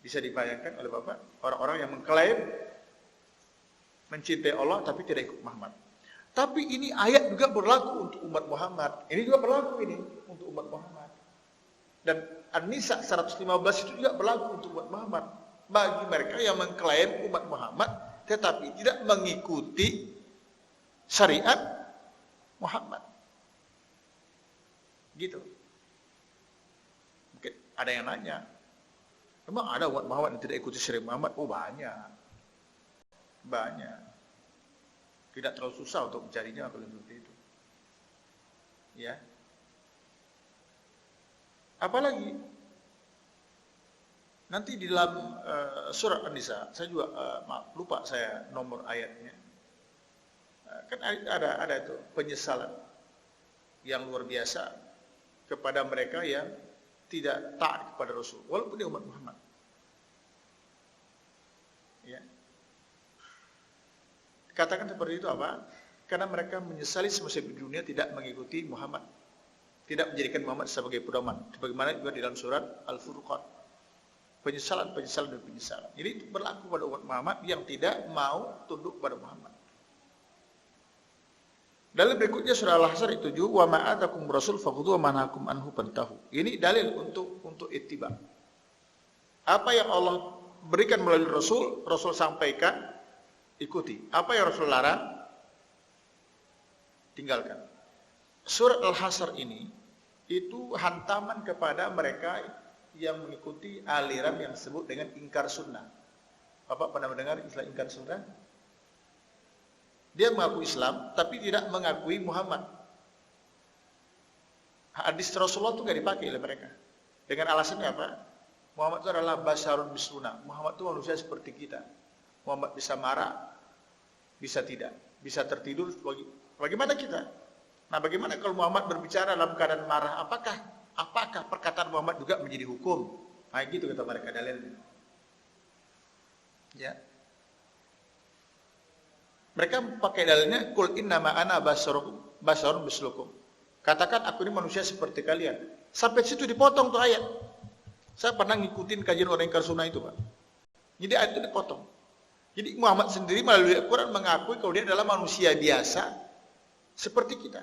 Bisa dibayangkan oleh Bapak, orang-orang yang mengklaim mencintai Allah tapi tidak ikut Muhammad. Tapi ini ayat juga berlaku untuk umat Muhammad. Ini juga berlaku ini untuk umat Muhammad. Dan An-Nisa 115 itu juga berlaku untuk umat Muhammad. Bagi mereka yang mengklaim umat Muhammad tetapi tidak mengikuti syariat Muhammad. Gitu. Mungkin ada yang nanya, memang ada umat Muhammad yang tidak ikuti syariat Muhammad? Oh banyak. Banyak. Tidak terlalu susah untuk mencarinya kalau seperti itu. Ya. Apalagi nanti di dalam surat An-Nisa, saya juga maaf lupa saya nomor ayatnya. Kan ada itu penyesalan yang luar biasa kepada mereka yang tidak taat kepada Rasul, walaupun dia umat Muhammad. Ya. Katakan seperti itu apa? Karena mereka menyesali semasa hidup dunia tidak mengikuti Muhammad, tidak menjadikan Muhammad sebagai pedoman. Sebagaimana juga di dalam surat Al-Furqan, penyesalan dan penyesalan. Jadi itu berlaku pada umat Muhammad yang tidak mau tunduk pada Muhammad. Dalil berikutnya surah Al-Hasr 7, wa ma'atakum rasul fakhudhu wa manhakum anhu fantahu. Ini dalil untuk ittiba. Apa yang Allah berikan melalui Rasul, Rasul sampaikan, ikuti. Apa yang Rasul larang, tinggalkan. Surat Al-Hasr ini itu hantaman kepada mereka yang mengikuti aliran yang disebut dengan ingkar sunnah. Bapak pernah mendengar istilah ingkar sunnah? Dia mengaku Islam tapi tidak mengakui Muhammad. Hadis Rasulullah itu tidak dipakai oleh mereka. Dengan alasannya apa? Muhammad itu adalah basyarun misluna. Muhammad itu manusia seperti kita. Muhammad bisa marah, bisa tidak, bisa tertidur. Bagaimana kita? Nah, bagaimana kalau Muhammad berbicara dalam keadaan marah? Apakah perkataan Muhammad juga menjadi hukum? Nah, gitu kata mereka dalilnya. Ya. Mereka pakai dalilnya qul innama ana basyarun mislukum. Katakan aku ini manusia seperti kalian. Sampai situ dipotong tuh ayat. Saya pernah ngikutin kajian orang ingkar sunnah itu, Pak. Jadi ayat itu dipotong. Jadi Muhammad sendiri melalui Al-Quran mengakui kalau dia adalah manusia biasa seperti kita.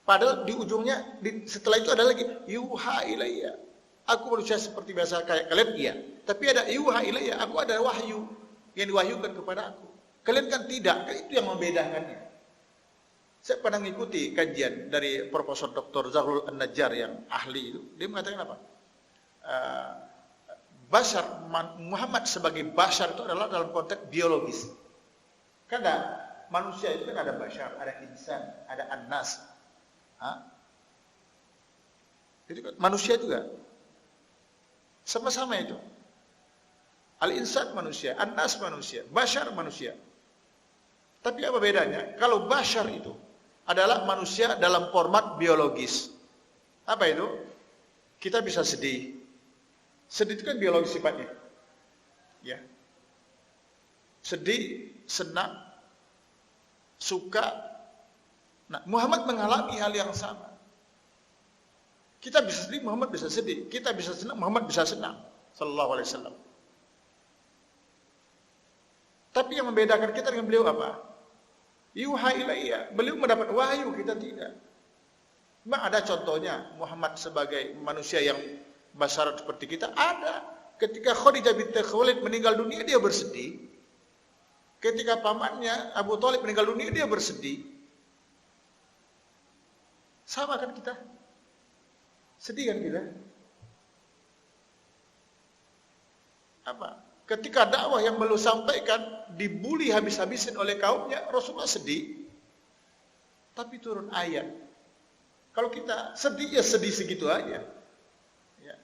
Padahal di ujungnya setelah itu ada lagi yuha ilayya. Aku manusia seperti biasa kayak kalian, iya. Tapi ada yuha ilayya, aku ada wahyu yang diwahyukan kepada aku. Kalian kan tidak, kan itu yang membedakannya. Saya pernah mengikuti kajian dari Profesor Dr. Zahrul An-Najjar yang ahli itu. Dia mengatakan apa? Muhammad sebagai bashar itu adalah dalam konteks biologis. Karena manusia itu kan ada bashar, ada insan, ada an-nas. Itu kan manusia juga. Sama-sama itu. Al-insan manusia, an-nas manusia, bashar manusia. Tapi apa bedanya? Kalau bashar itu adalah manusia dalam format biologis. Apa itu? Kita bisa sedih. Sedih itu kan biologis sifatnya. Ya. Sedih, senang, suka. Nah, Muhammad mengalami hal yang sama. Kita bisa sedih, Muhammad bisa sedih. Kita bisa senang, Muhammad bisa senang. Sallallahu alaihi wasallam. Tapi yang membedakan kita dengan beliau apa? Yuha ilayya. Beliau mendapat wahyu, kita tidak. Memang ada contohnya Muhammad sebagai manusia yang basyarat seperti kita, ada. Ketika Khadijah binti Khuwailid meninggal dunia, dia bersedih. Ketika pamannya Abu Thalib meninggal dunia, dia bersedih. Sama kan kita? Sedih kan kita? Apa? Ketika dakwah yang beliau sampaikan dibuli habis-habisin oleh kaumnya, Rasulullah sedih. Tapi turun ayat. Kalau kita sedih, ya sedih segitu aja. Ya.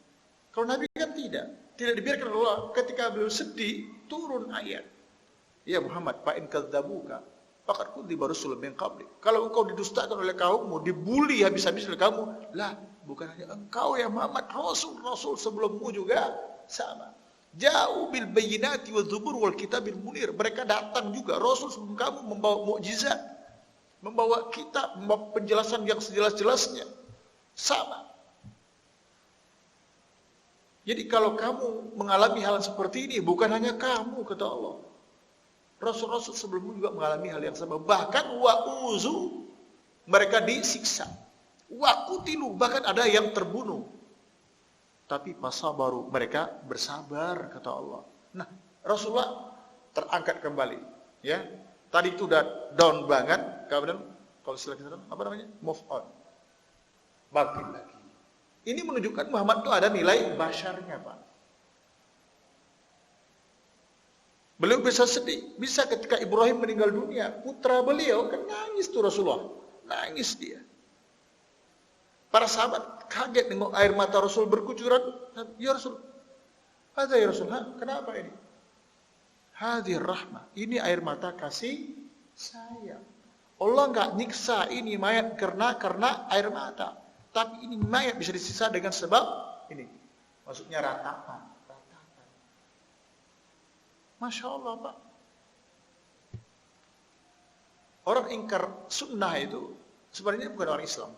Kalau Nabi kan tidak. Tidak dibiarkan Allah. Ketika beliau sedih, turun ayat. Ya Muhammad, fa'in kadzabuka faqad kudziba rusulun min qablik. Kalau engkau didustakan oleh kaummu, dibuli habis-habisin oleh kaummu, lah, bukan hanya engkau ya Muhammad, Rasul sebelummu juga sama. Jauh bil bayyinati wal zubur wal kitabil munir. Mereka datang juga, Rasul sebelum kamu membawa mukjizat, membawa kitab, membawa penjelasan yang sejelas-jelasnya. Sama. Jadi kalau kamu mengalami hal seperti ini, bukan hanya kamu, kata Allah. Rasul-rasul sebelumnya juga mengalami hal yang sama. Bahkan wa'uzu, mereka disiksa. Waqutilu, bahkan ada yang terbunuh. Tapi pasabaru, mereka bersabar, kata Allah. Nah, Rasulullah terangkat kembali. Ya, tadi itu udah down banget, kemudian kalau istilah kita apa namanya? Move on. Bangkit lagi. Ini menunjukkan Muhammad itu ada nilai basyarnya, Pak. Beliau bisa sedih, bisa ketika Ibrahim meninggal dunia, putra beliau kan nangis tuh Rasulullah, nangis dia. Para sahabat kaget nengok air mata Rasul berkucuran. Ya Rasul, ada ya Rasul, kenapa ini? Hadir rahmah, ini air mata kasih sayang. Allah nggak nyiksa ini mayat karena air mata, tapi ini mayat bisa disiksa dengan sebab ini, maksudnya ratapan. Masya Allah, Pak. Orang ingkar sunnah itu sebenarnya bukan orang Islam.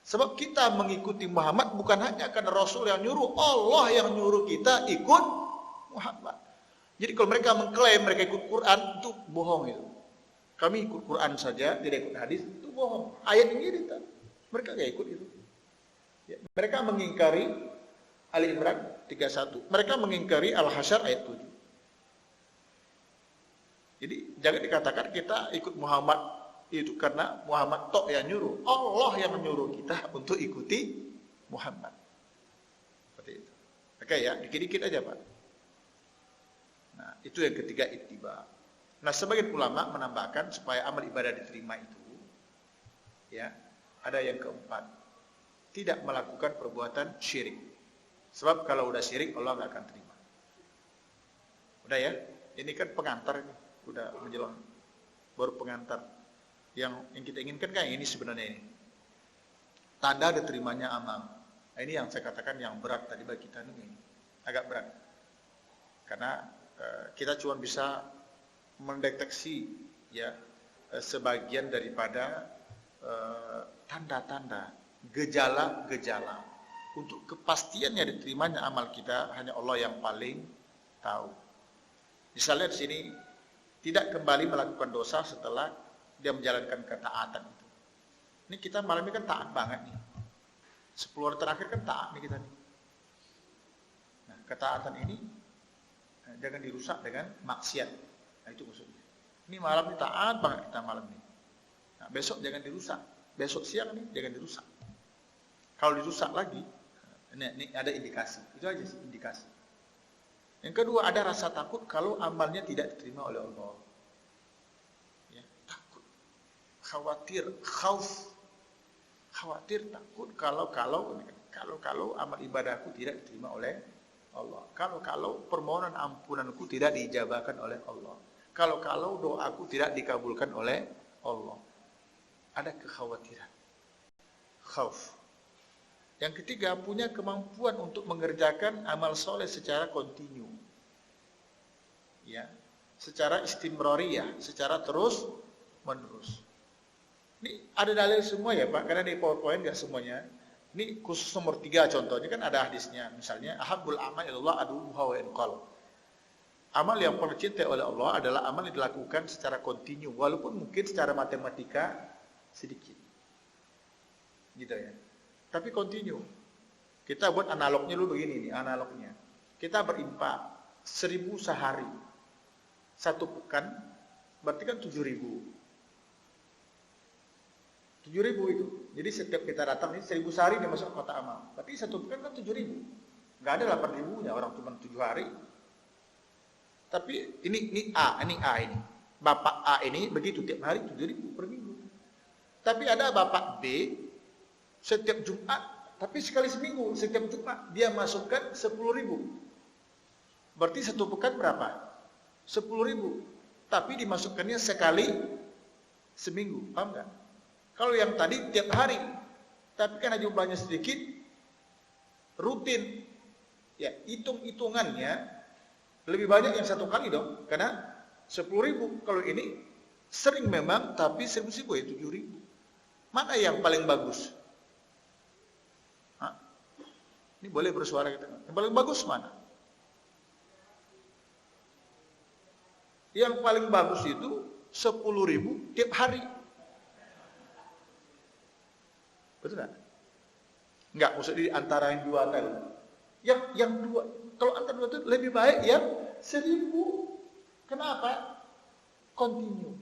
Sebab kita mengikuti Muhammad bukan hanya karena Rasul yang nyuruh, Allah yang nyuruh kita ikut Muhammad. Jadi kalau mereka mengklaim mereka ikut Quran, itu bohong itu. Kami ikut Quran saja, tidak ikut hadis, itu bohong. Ayat ini kita, mereka tidak ikut itu. Ya, mereka mengingkari Ali Imran 31. Mereka mengingkari Al-Hasyr ayat 7. Jadi jangan dikatakan kita ikut Muhammad itu karena Muhammad tok yang nyuruh. Allah yang menyuruh kita untuk ikuti Muhammad. Seperti itu. Oke ya, dikit-dikit aja Pak. Nah, itu yang ketiga ittiba. Nah, sebagian ulama menambahkan supaya amal ibadah diterima itu, ya, ada yang keempat, tidak melakukan perbuatan syirik. Sebab kalau udah syirik Allah nggak akan terima. Udah ya, ini kan pengantar ini. Udah menjelang baru pengantar yang kita inginkan kan ini sebenarnya ini tanda diterimanya amal. Nah, ini yang saya katakan yang berat tadi bagi kita ini agak berat karena kita cuma bisa mendeteksi ya sebagian daripada tanda-tanda gejala-gejala. Untuk kepastiannya diterimanya amal kita hanya Allah yang paling tahu. Misalnya di sini tidak kembali melakukan dosa setelah dia menjalankan ketaatan itu. Ini kita malam ini kan taat banget nih. 10 hari terakhir kan taat nih kita nih. Nah, ketaatan ini jangan dirusak dengan maksiat. Nah, itu maksudnya. Ini malam ini taat banget kita malam ini. Nah, besok jangan dirusak. Besok siang nih jangan dirusak. Kalau dirusak lagi, ini ada indikasi. Itu aja sih indikasi. Yang kedua, ada rasa takut kalau amalnya tidak diterima oleh Allah. Ya, takut, khawatir, khawatir, takut kalau amal ibadahku tidak diterima oleh Allah. Kalau permohonan ampunanku tidak diijabahkan oleh Allah. Kalau doaku tidak dikabulkan oleh Allah. Ada kekhawatiran, khauf. Yang ketiga, punya kemampuan untuk mengerjakan amal soleh secara kontinu. Ya, secara istimrariyah, secara terus menerus. Ini ada dalil semua ya Pak, karena di PowerPoint nggak semuanya. Ini khusus nomor 3 contohnya kan ada hadisnya. Misalnya, ahabbul amal ilallah aduha wa inqal. Amal yang paling dicintai oleh Allah adalah amal yang dilakukan secara kontinu, walaupun mungkin secara matematika sedikit. Gitu ya. Tapi kontinu. Kita buat analognya dulu begini nih, analognya. Kita berinfak 1.000 sehari. 1 pekan berarti kan 7.000. 7.000 itu. Jadi setiap kita datang ini 1.000 sehari dia masuk kotak amal. Berarti 1 pekan kan 7.000. Enggak ada 8.000-nya, orang cuma 7 hari. Tapi ini A ini. Bapak A ini begitu tiap hari 7.000 per minggu. Tapi ada Bapak B setiap Jumat, tapi sekali seminggu, setiap Jumat dia masukkan 10.000. Berarti 1 pekan berapa? 10.000. Tapi dimasukkannya sekali seminggu, paham nggak? Kalau yang tadi tiap hari, tapi karena jumlahnya sedikit, rutin, ya hitung-hitungannya lebih banyak yang 1 kali dong, karena 10.000. Kalau ini sering memang, tapi 1.000 ya 7.000. Mana yang paling bagus? Ini boleh bersuara kita. Yang paling bagus mana? Yang paling bagus itu 10.000 tiap hari. Betul nggak? Enggak, maksudnya di antara yang dua tadi. Yang dua, kalau antara dua itu lebih baik yang 1.000. Kenapa? Continue.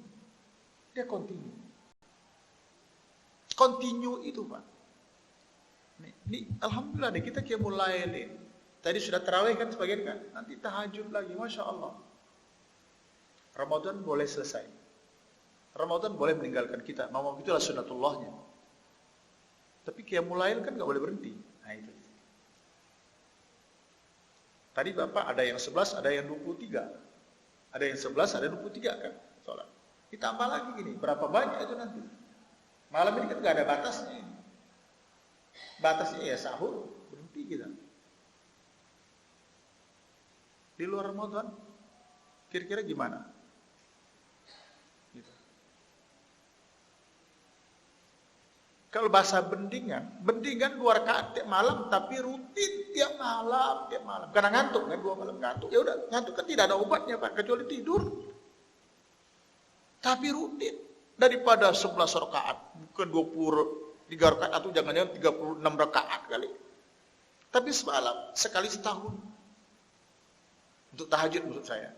Dia continue. Continue itu, Pak. Nih, alhamdulillah nih kita kayak mulai nih. Tadi sudah tarawih kan sebagian kan? Nanti tahajud lagi, Masya Allah. Ramadan boleh selesai. Ramadan boleh meninggalkan kita. Mau itulah sunnatullahnya. Tapi qiyamul lail kan nggak boleh berhenti. Nah itu. Tadi Bapak ada yang 11, ada yang 23. Ada yang 11, ada 23 kan sholat. Ditambah lagi gini, berapa banyak itu nanti. Malam ini kan nggak ada batasnya. Batasnya ya sahur, berhenti kita. Di luar Ramadan, kira-kira gimana? Gitu. Kalau bahasa bendingan 2 rakaat tiap malam, tapi rutin tiap malam. Karena ngantuk kan, 2 malam ngantuk. Ya udah, ngantuk kan tidak ada obatnya Pak, kecuali tidur. Tapi rutin daripada 11 rakaat, bukan 23 rakaat atau jangan-jangan 36 rakaat kali. Tapi semalam sekali setahun. Untuk tahajud maksud saya.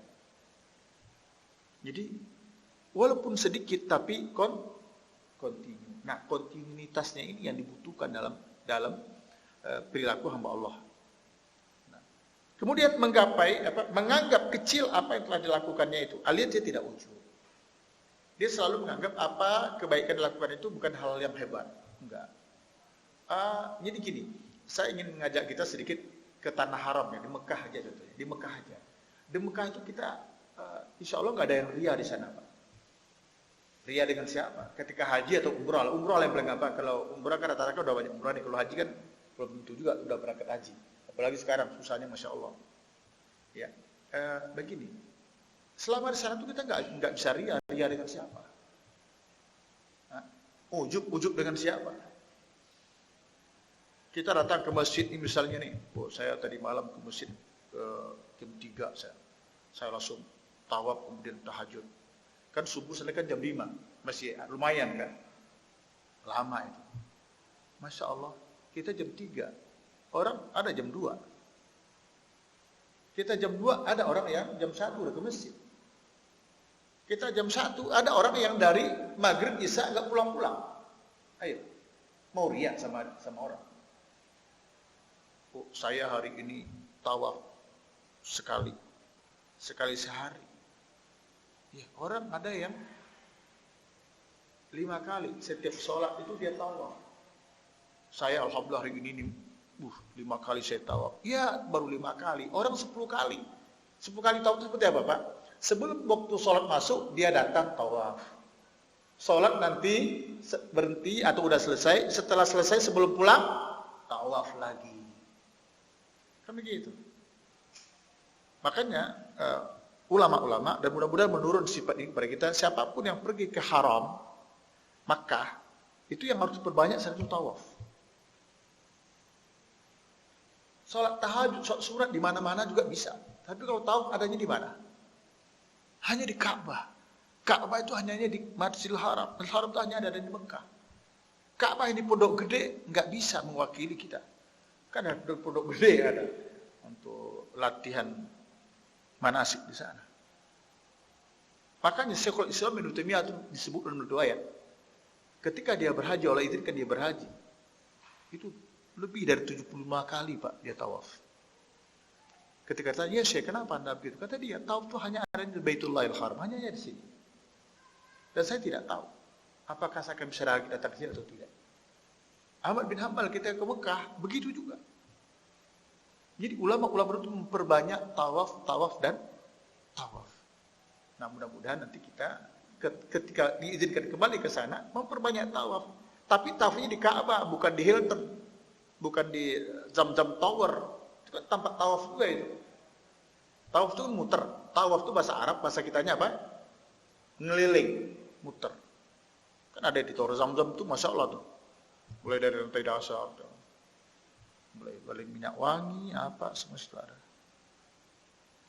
Jadi walaupun sedikit tapi continue. Nah, kontinuitasnya ini yang dibutuhkan dalam perilaku hamba Allah. Nah, kemudian menganggap kecil apa yang telah dilakukannya itu. Alias dia tidak ujub. Dia selalu menganggap apa kebaikan dilakukan itu bukan hal yang hebat. Enggak. Jadi gini, saya ingin mengajak kita sedikit ke tanah haram ya, di Mekah aja contohnya. Di Mekah aja. Di Mekah itu kita insya Allah nggak ada yang ria di sana Pak. Ria dengan siapa? Ketika haji atau umrah. Umrah yang paling gampang. Kalau umrah kan rata-rata udah banyak umrah nih. Kalau haji kan belum tentu juga udah berangkat haji. Apalagi sekarang susahnya Masya Allah. Ya, begini. Selama di sana tuh kita nggak bisa ria. Ria dengan siapa? Ujub dengan siapa? Kita datang ke masjid ini misalnya nih. Saya tadi malam ke masjid jam 3 saya langsung tawaf kemudian tahajud. Kan subuh selesai kan jam 5, masih lumayan kan, lama itu. Masya Allah, kita jam 3, orang ada jam 2. Kita jam 2 ada orang yang jam 1 udah ke masjid. Kita jam 1 ada orang yang dari maghrib isya nggak pulang-pulang. Ayo, mau riak sama orang. Saya hari ini tawaf sekali sehari. Ya, orang ada yang 5 kali setiap sholat itu dia tawaf. Saya alhamdulillah hari ini 5 kali saya tawaf. Ya baru 5 kali. Orang 10 kali. 10 kali tawaf itu seperti apa Pak? Sebelum waktu sholat masuk dia datang tawaf. Sholat nanti berhenti atau udah selesai. Setelah selesai sebelum pulang tawaf lagi. Kan begitu. Makanya ulama-ulama dan mudah-mudahan menurun sifat ini kepada kita, siapapun yang pergi ke haram Makkah itu yang harus perbanyak satu tawaf. Salat tahajud, salat surat di mana-mana juga bisa. Tapi kalau tawaf adanya di mana? Hanya di Ka'bah. Ka'bah itu hanya di Masjidil Haram. Masjidil Haram itu hanya ada di Mekah. Ka'bah ini pondok gede nggak bisa mewakili kita. Kan ada pondok gede ada untuk latihan manasik di sana. Makanya Syekhul Islam Ibnu Taimiyah itu disebut dalam doa ya. Ketika dia berhaji, Allah izinkan dia berhaji. Itu lebih dari 75 kali Pak dia tawaf. Ketika tanya Syekh, kenapa Anda begitu? Kata dia, tawaf itu hanya ada di Baitullahil Haram, hanya di sini. Dan saya tidak tahu apakah saya akan bisa datang ke sini atau tidak. Ahmad bin Hanbal kita ke Mekah, begitu juga. Jadi ulama-ulama itu memperbanyak tawaf dan tawaf. Nah mudah-mudahan nanti kita ketika diizinkan kembali ke sana memperbanyak tawaf. Tapi tawafnya di Ka'bah, bukan di Hilton, bukan di Zamzam Tower. Itu kan tempat tawaf juga itu. Tawaf itu muter. Tawaf itu bahasa Arab, bahasa kitanya apa? Ngeliling, muter. Kan ada di Tower Zamzam itu, Masya Allah tuh. Mulai dari lantai dasar tuh. Mulai balik minyak wangi apa semua itu ada.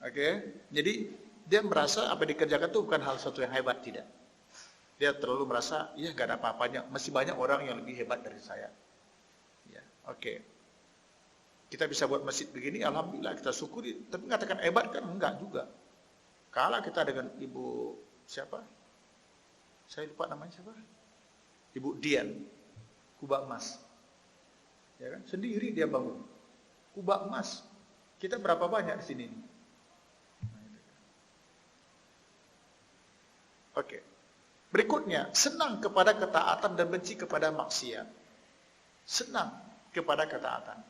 Oke, jadi dia merasa apa yang dikerjakan itu bukan hal suatu yang hebat, tidak. Dia terlalu merasa, ya gak ada apa-apanya, masih banyak orang yang lebih hebat dari saya. Ya, oke. Kita bisa buat masjid begini, alhamdulillah kita syukuri. Tapi mengatakan hebat kan enggak juga. Kalah kita dengan ibu siapa? Saya lupa namanya siapa? Ibu Dian, kubah emas. Ya kan? Sendiri dia bangun. Kubah emas. Kita berapa banyak di sini? Oke. Berikutnya, senang kepada ketaatan dan benci kepada maksiat. Senang kepada ketaatan.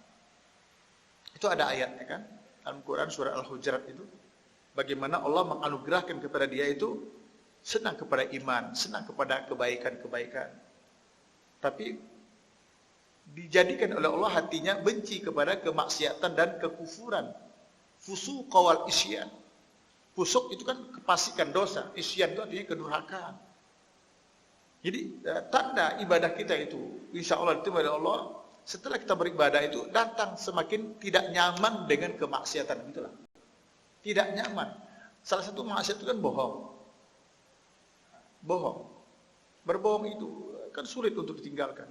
Itu ada ayatnya kan? Dalam Quran surah Al-Hujurat itu. Bagaimana Allah menganugerahkan kepada dia itu senang kepada iman, senang kepada kebaikan-kebaikan. Tapi dijadikan oleh Allah hatinya benci kepada kemaksiatan dan kekufuran. Fusuq wal isyan. Fusuk itu kan kepasikan dosa, isyan itu artinya kedurhakaan. Jadi tanda ibadah kita itu insya Allah diterima oleh Allah setelah kita beribadah itu datang semakin tidak nyaman dengan kemaksiatan, gitulah. Tidak nyaman. Salah satu maksiat itu kan bohong. Bohong. Berbohong itu kan sulit untuk ditinggalkan.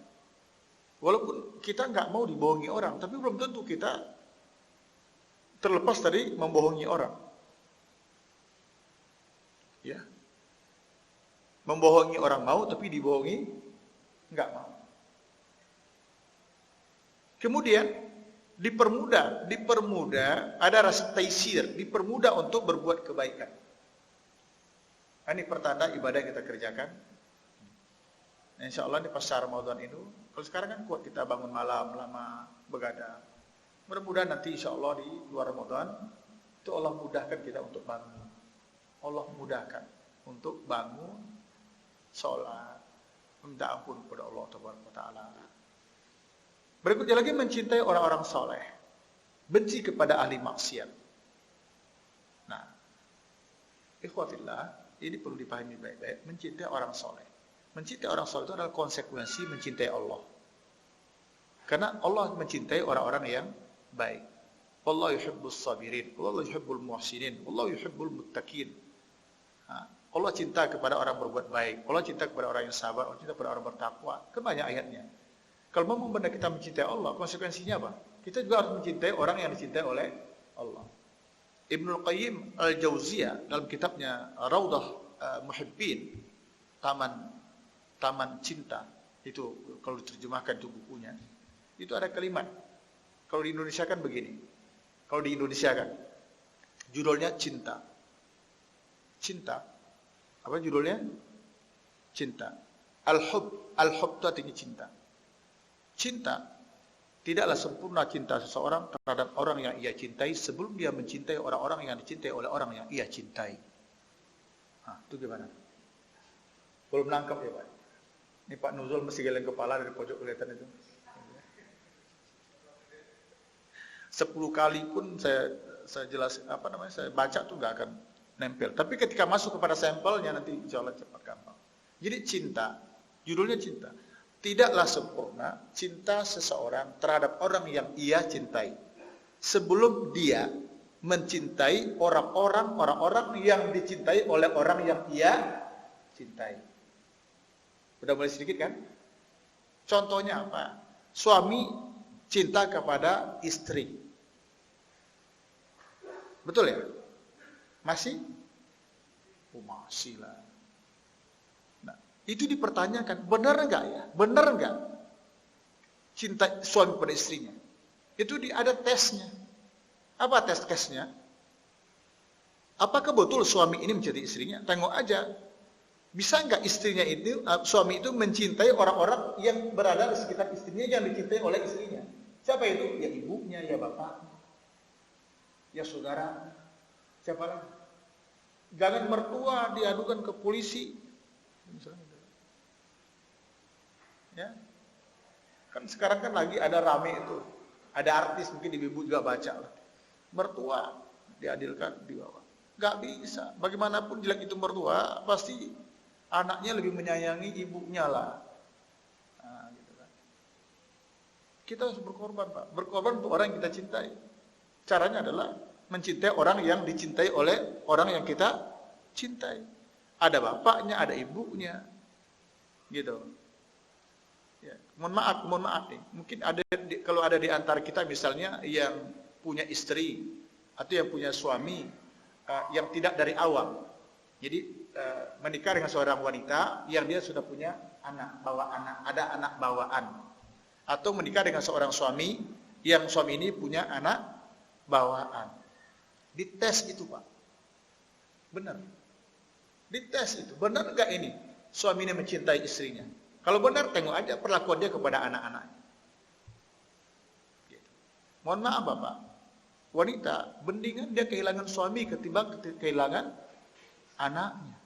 Walaupun kita nggak mau dibohongi orang, tapi belum tentu kita terlepas dari membohongi orang. Ya. Membohongi orang mau, tapi dibohongi nggak mau. Kemudian dipermudah, ada rasa taisir, dipermudah untuk berbuat kebaikan. Ini pertanda ibadah yang kita kerjakan. Insya Allah di pasar Ramadan itu, kalau sekarang kan kuat kita bangun malam, lama, begadang. Mudah-mudahan nanti insya Allah di luar Ramadan, itu Allah mudahkan kita untuk bangun. Allah mudahkan untuk bangun, sholat, minta ampun kepada Allah Taala. Berikutnya lagi mencintai orang-orang soleh, benci kepada ahli maksiat. Nah, ikhwatillah, ini perlu dipahami baik-baik. Mencintai orang soleh, mencintai orang soleh itu adalah konsekuensi mencintai Allah. Karena Allah mencintai orang-orang yang baik. Allah yuhibbus sabirin, Allah yuhibbul muhsinin, Allah yuhibbul muttaqin. Allah cinta kepada orang berbuat baik, Allah cinta kepada orang yang sabar, Allah cinta kepada orang bertakwa. Kan banyak ayatnya. Kalau mau benar kita mencintai Allah, konsekuensinya apa? Kita juga harus mencintai orang yang dicintai oleh Allah. Ibnul Qayyim Al-Jauziyah dalam kitabnya Raudah Muhibbin, Taman Cinta, itu kalau diterjemahkan itu bukunya, itu ada kalimat. Kalau di Indonesia kan begini. Kalau di Indonesia kan judulnya cinta. Cinta. Apa judulnya? Cinta. Al-hub itu artinya cinta. Cinta tidaklah sempurna cinta seseorang terhadap orang yang ia cintai sebelum dia mencintai orang-orang yang dicintai oleh orang yang ia cintai. Itu gimana? Belum nangkap ya Pak? Ini Pak Nuzul mesti geleng kepala dari pojok kelihatan itu. 10 kali pun saya jelas saya baca tuh nggak akan nempel. Tapi ketika masuk kepada sampelnya nanti insya Allah cepat gampang. Jadi cinta, judulnya cinta. Tidaklah sempurna cinta seseorang terhadap orang yang ia cintai sebelum dia mencintai orang-orang yang dicintai oleh orang yang ia cintai. Udah mulai sedikit kan? Contohnya apa? Suami cinta kepada istri. Betul ya? Masih? Masih lah. Itu dipertanyakan, benar enggak ya? Benar enggak cinta suami pada istrinya? Itu ada tesnya. Apa tesnya? Apakah betul suami ini mencintai istrinya? Tengok aja. Bisa enggak istrinya itu, suami itu mencintai orang-orang yang berada di sekitar istrinya yang dicintai oleh istrinya? Siapa itu? Ya ibunya, ya bapaknya, ya saudara. Siapa lagi? Jangan mertua diadukan ke polisi. Misalnya. Ya, kan sekarang kan lagi ada rame itu, ada artis mungkin ibu juga baca lah, mertua diadilkan di bawah, nggak bisa. Bagaimanapun jelek itu mertua, pasti anaknya lebih menyayangi ibunya lah. Gitu kan. Kita harus berkorban Pak, berkorban untuk orang yang kita cintai. Caranya adalah mencintai orang yang dicintai oleh orang yang kita cintai. Ada bapaknya, ada ibunya, gitu. Ya, mohon maaf nih. Mungkin ada kalau ada di antara kita misalnya yang punya istri atau yang punya suami yang tidak dari awam. Jadi menikah dengan seorang wanita yang dia sudah punya ada anak bawaan. Atau menikah dengan seorang suami yang suami ini punya anak bawaan. Dites itu, Pak. Benar. Dites itu. Benar enggak ini? Suami ini mencintai istrinya. Kalau benar, tengok aja perlakuan dia kepada anak-anaknya. Gitu. Mohon maaf, Bapak. Wanita, mendingan dia kehilangan suami ketimbang kehilangan anaknya.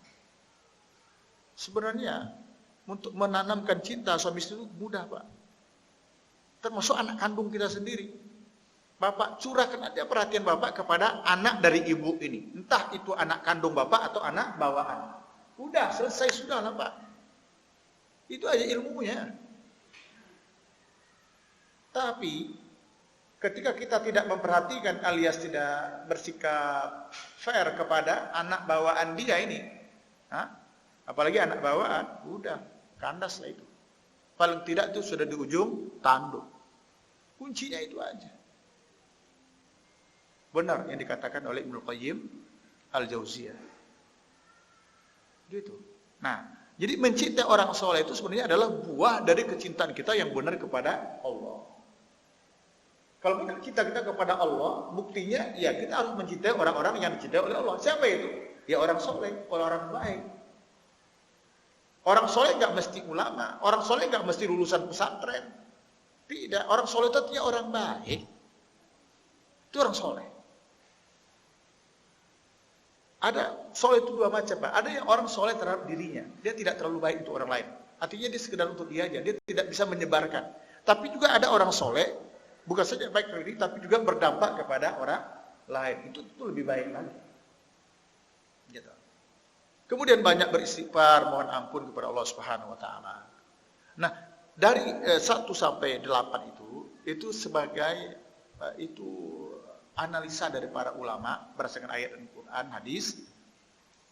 Sebenarnya, untuk menanamkan cinta suami istri itu mudah, Pak. Termasuk anak kandung kita sendiri. Bapak curahkan aja perhatian Bapak kepada anak dari ibu ini. Entah itu anak kandung Bapak atau anak bawaan. Udah, selesai sudah lah, Pak. Itu aja ilmunya. Tapi ketika kita tidak memperhatikan alias tidak bersikap fair kepada anak bawaan dia ini, apalagi anak bawaan, udah kandas lah itu. Paling tidak itu sudah di ujung tanduk. Kuncinya itu aja. Benar yang dikatakan oleh Ibnu Qayyim Al-Jauziyah. Gitu. Nah, jadi mencintai orang soleh itu sebenarnya adalah buah dari kecintaan kita yang benar kepada Allah. Kalau benar kita kepada Allah, buktinya ya kita harus mencintai orang-orang yang dicintai oleh Allah. Siapa itu? Ya orang soleh, orang baik. Orang soleh nggak mesti ulama, orang soleh nggak mesti lulusan pesantren. Tidak, orang soleh itu artinya orang baik. Itu orang soleh. Ada soleh itu dua macam, Pak. Ada yang orang soleh terhadap dirinya, dia tidak terlalu baik untuk orang lain. Artinya dia sekedar untuk dia aja, dia tidak bisa menyebarkan. Tapi juga ada orang soleh, bukan saja baik terhadap diri, tapi juga berdampak kepada orang lain. Itu lebih baik lagi. Gitu. Kemudian banyak beristighfar, mohon ampun kepada Allah Subhanahu Wa Taala. Nah, dari 1 sampai 8 itu sebagai itu analisa dari para ulama berdasarkan ayat Al-Quran, hadis,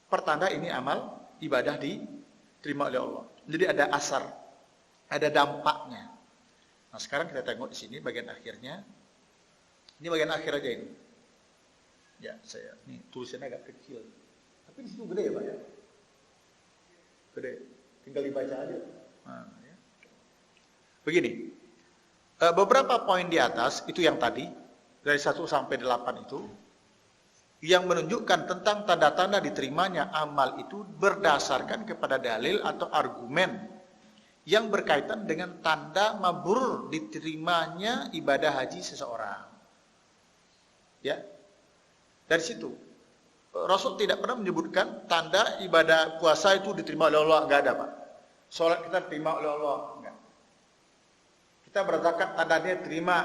pertanda ini amal ibadah diterima oleh Allah. Jadi ada asar, ada dampaknya. Nah sekarang kita tengok di sini bagian akhirnya. Ini bagian akhir aja ini. Ya saya, ini tulisannya agak kecil. Tapi di situ gede ya Pak ya? Gede, tinggal dibaca aja. Nah, ya. Begini, beberapa poin di atas itu yang tadi. Dari 1 sampai 8 itu yang menunjukkan tentang tanda-tanda diterimanya amal itu berdasarkan kepada dalil atau argumen yang berkaitan dengan tanda mabrur diterimanya ibadah haji seseorang. Ya. Dari situ Rasul tidak pernah menyebutkan tanda ibadah puasa itu diterima oleh Allah, enggak ada, Pak. Salat kita diterima oleh Allah, enggak. Kita berzakat tandanya terima.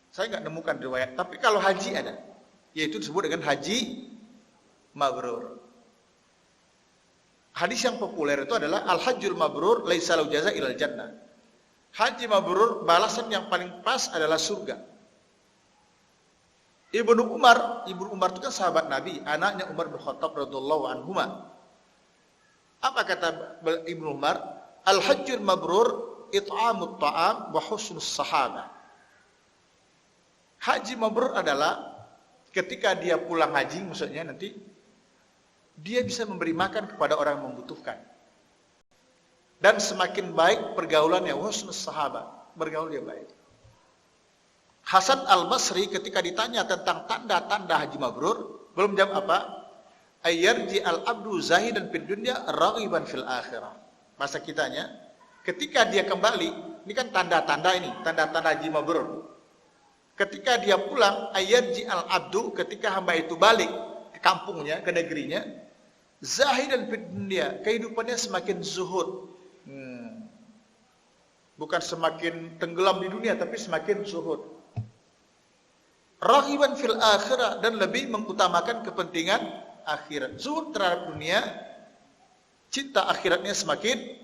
Saya nggak nemukan riwayat, tapi kalau haji ada, yaitu disebut dengan haji mabrur. Hadis yang populer itu adalah al-hajjul mabrur laisa lahu jazaa ilal jannah. Haji mabrur balasan yang paling pas adalah surga. Ibnu Umar itu kan sahabat Nabi, anaknya Umar bin Khattab radhiyallahu anhuma. Apa kata Ibnu Umar? Al-hajjul mabrur it'amut ta'am wa husnus sahabah. Haji mabrur adalah ketika dia pulang haji, maksudnya nanti dia bisa memberi makan kepada orang yang membutuhkan. Dan semakin baik pergaulannya, husnus sahabat, bergaul dia baik. Hasan Al-Basri ketika ditanya tentang tanda-tanda haji mabrur, belum jawab apa? Ayyarji al-abdu zahidan fid dunya raghiban fil akhirah. Masa kitanya, ketika dia kembali, ini kan tanda-tanda ini, tanda-tanda haji mabrur. Ketika dia pulang, ayyarji al-abdu, ketika hamba itu balik ke kampungnya, ke negerinya, zahidan fid dunya, kehidupannya semakin zuhud. Bukan semakin tenggelam di dunia, tapi semakin zuhud. Raghiban fil akhirah, dan lebih mengutamakan kepentingan akhirat. Zuhud terhadap dunia, cinta akhiratnya semakin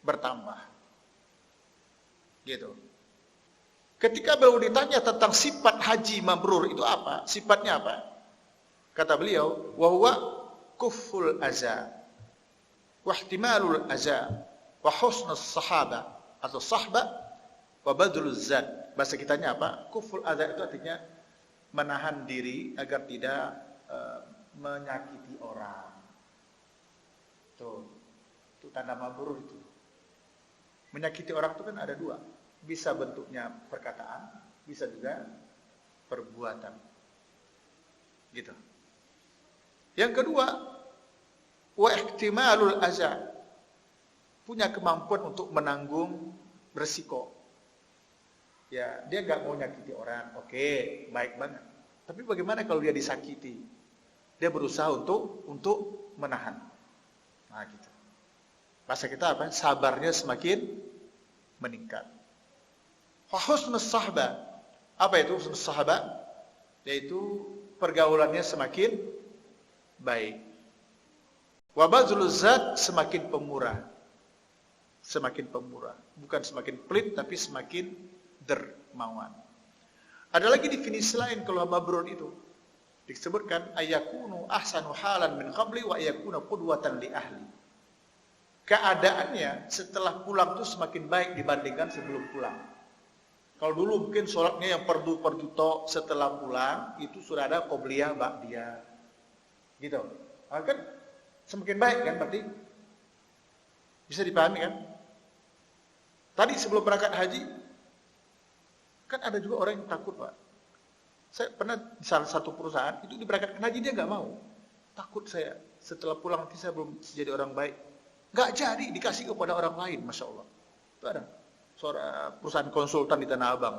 bertambah. Gitu. Ketika beliau ditanya tentang sifat haji mabrur itu apa? Sifatnya apa? Kata beliau, wa huwa kufful aza wa ihtimalul aza wa husnus sahaba atau sahba wa badluz zat. Bahasa kitanya apa? Kufful aza itu artinya menahan diri agar tidak menyakiti orang. Tuh, itu tanda mabrur itu. Menyakiti orang itu kan ada dua. Bisa bentuknya perkataan, bisa juga perbuatan. Gitu. Yang kedua, wa ihtimalul aza. Punya kemampuan untuk menanggung resiko. Ya, dia nggak mau nyakiti orang. Oke, baik banget. Tapi bagaimana kalau dia disakiti? Dia berusaha untuk menahan. Nah, gitu. Bahasa kita apa? Sabarnya semakin meningkat. Husnus sahba. Apa itu husnus sahba? Yaitu pergaulannya semakin baik. Wa bazluz zat, semakin pemurah. Semakin pemurah. Bukan semakin pelit, tapi semakin dermawan. Ada lagi definisi lain kalau mabrur itu. Disebutkan ayakunu ahsanu halan min qabli wa ayakuna qudwatan li ahli. Keadaannya setelah pulang itu semakin baik dibandingkan sebelum pulang. Kalau dulu mungkin sholatnya yang perdu tok, setelah pulang itu sudah ada qobliyah ba'diyah. Gitu. Nah, kan semakin baik kan berarti? Bisa dipahami kan? Tadi sebelum berangkat haji kan ada juga orang yang takut, Pak. Saya pernah di salah satu perusahaan itu diberangkatkan haji, dia nggak mau. Takut saya setelah pulang nanti saya belum jadi orang baik. Nggak jadi, dikasih kepada orang lain, Masya Allah. Itu ada seorang perusahaan konsultan di Tanah Abang.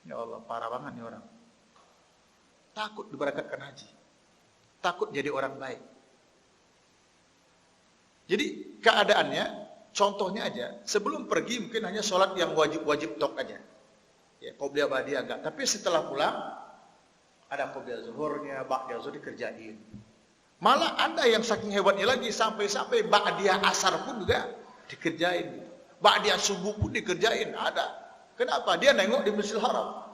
Ya Allah, parah banget nih orang. Takut diberangkatkan haji. Takut jadi orang baik. Jadi keadaannya, contohnya aja, sebelum pergi mungkin hanya sholat yang wajib tok aja. Ya, qobliyah ba'diyah enggak. Tapi setelah pulang, ada qobliyah zuhurnya, ba'diyah zuhur dikerjain. Malah ada yang saking hebatnya lagi, sampai-sampai ba'diyah asar pun juga dikerjain. Ba'diyah subuh pun dikerjain, ada. Kenapa? Dia nengok di Masjidil Haram.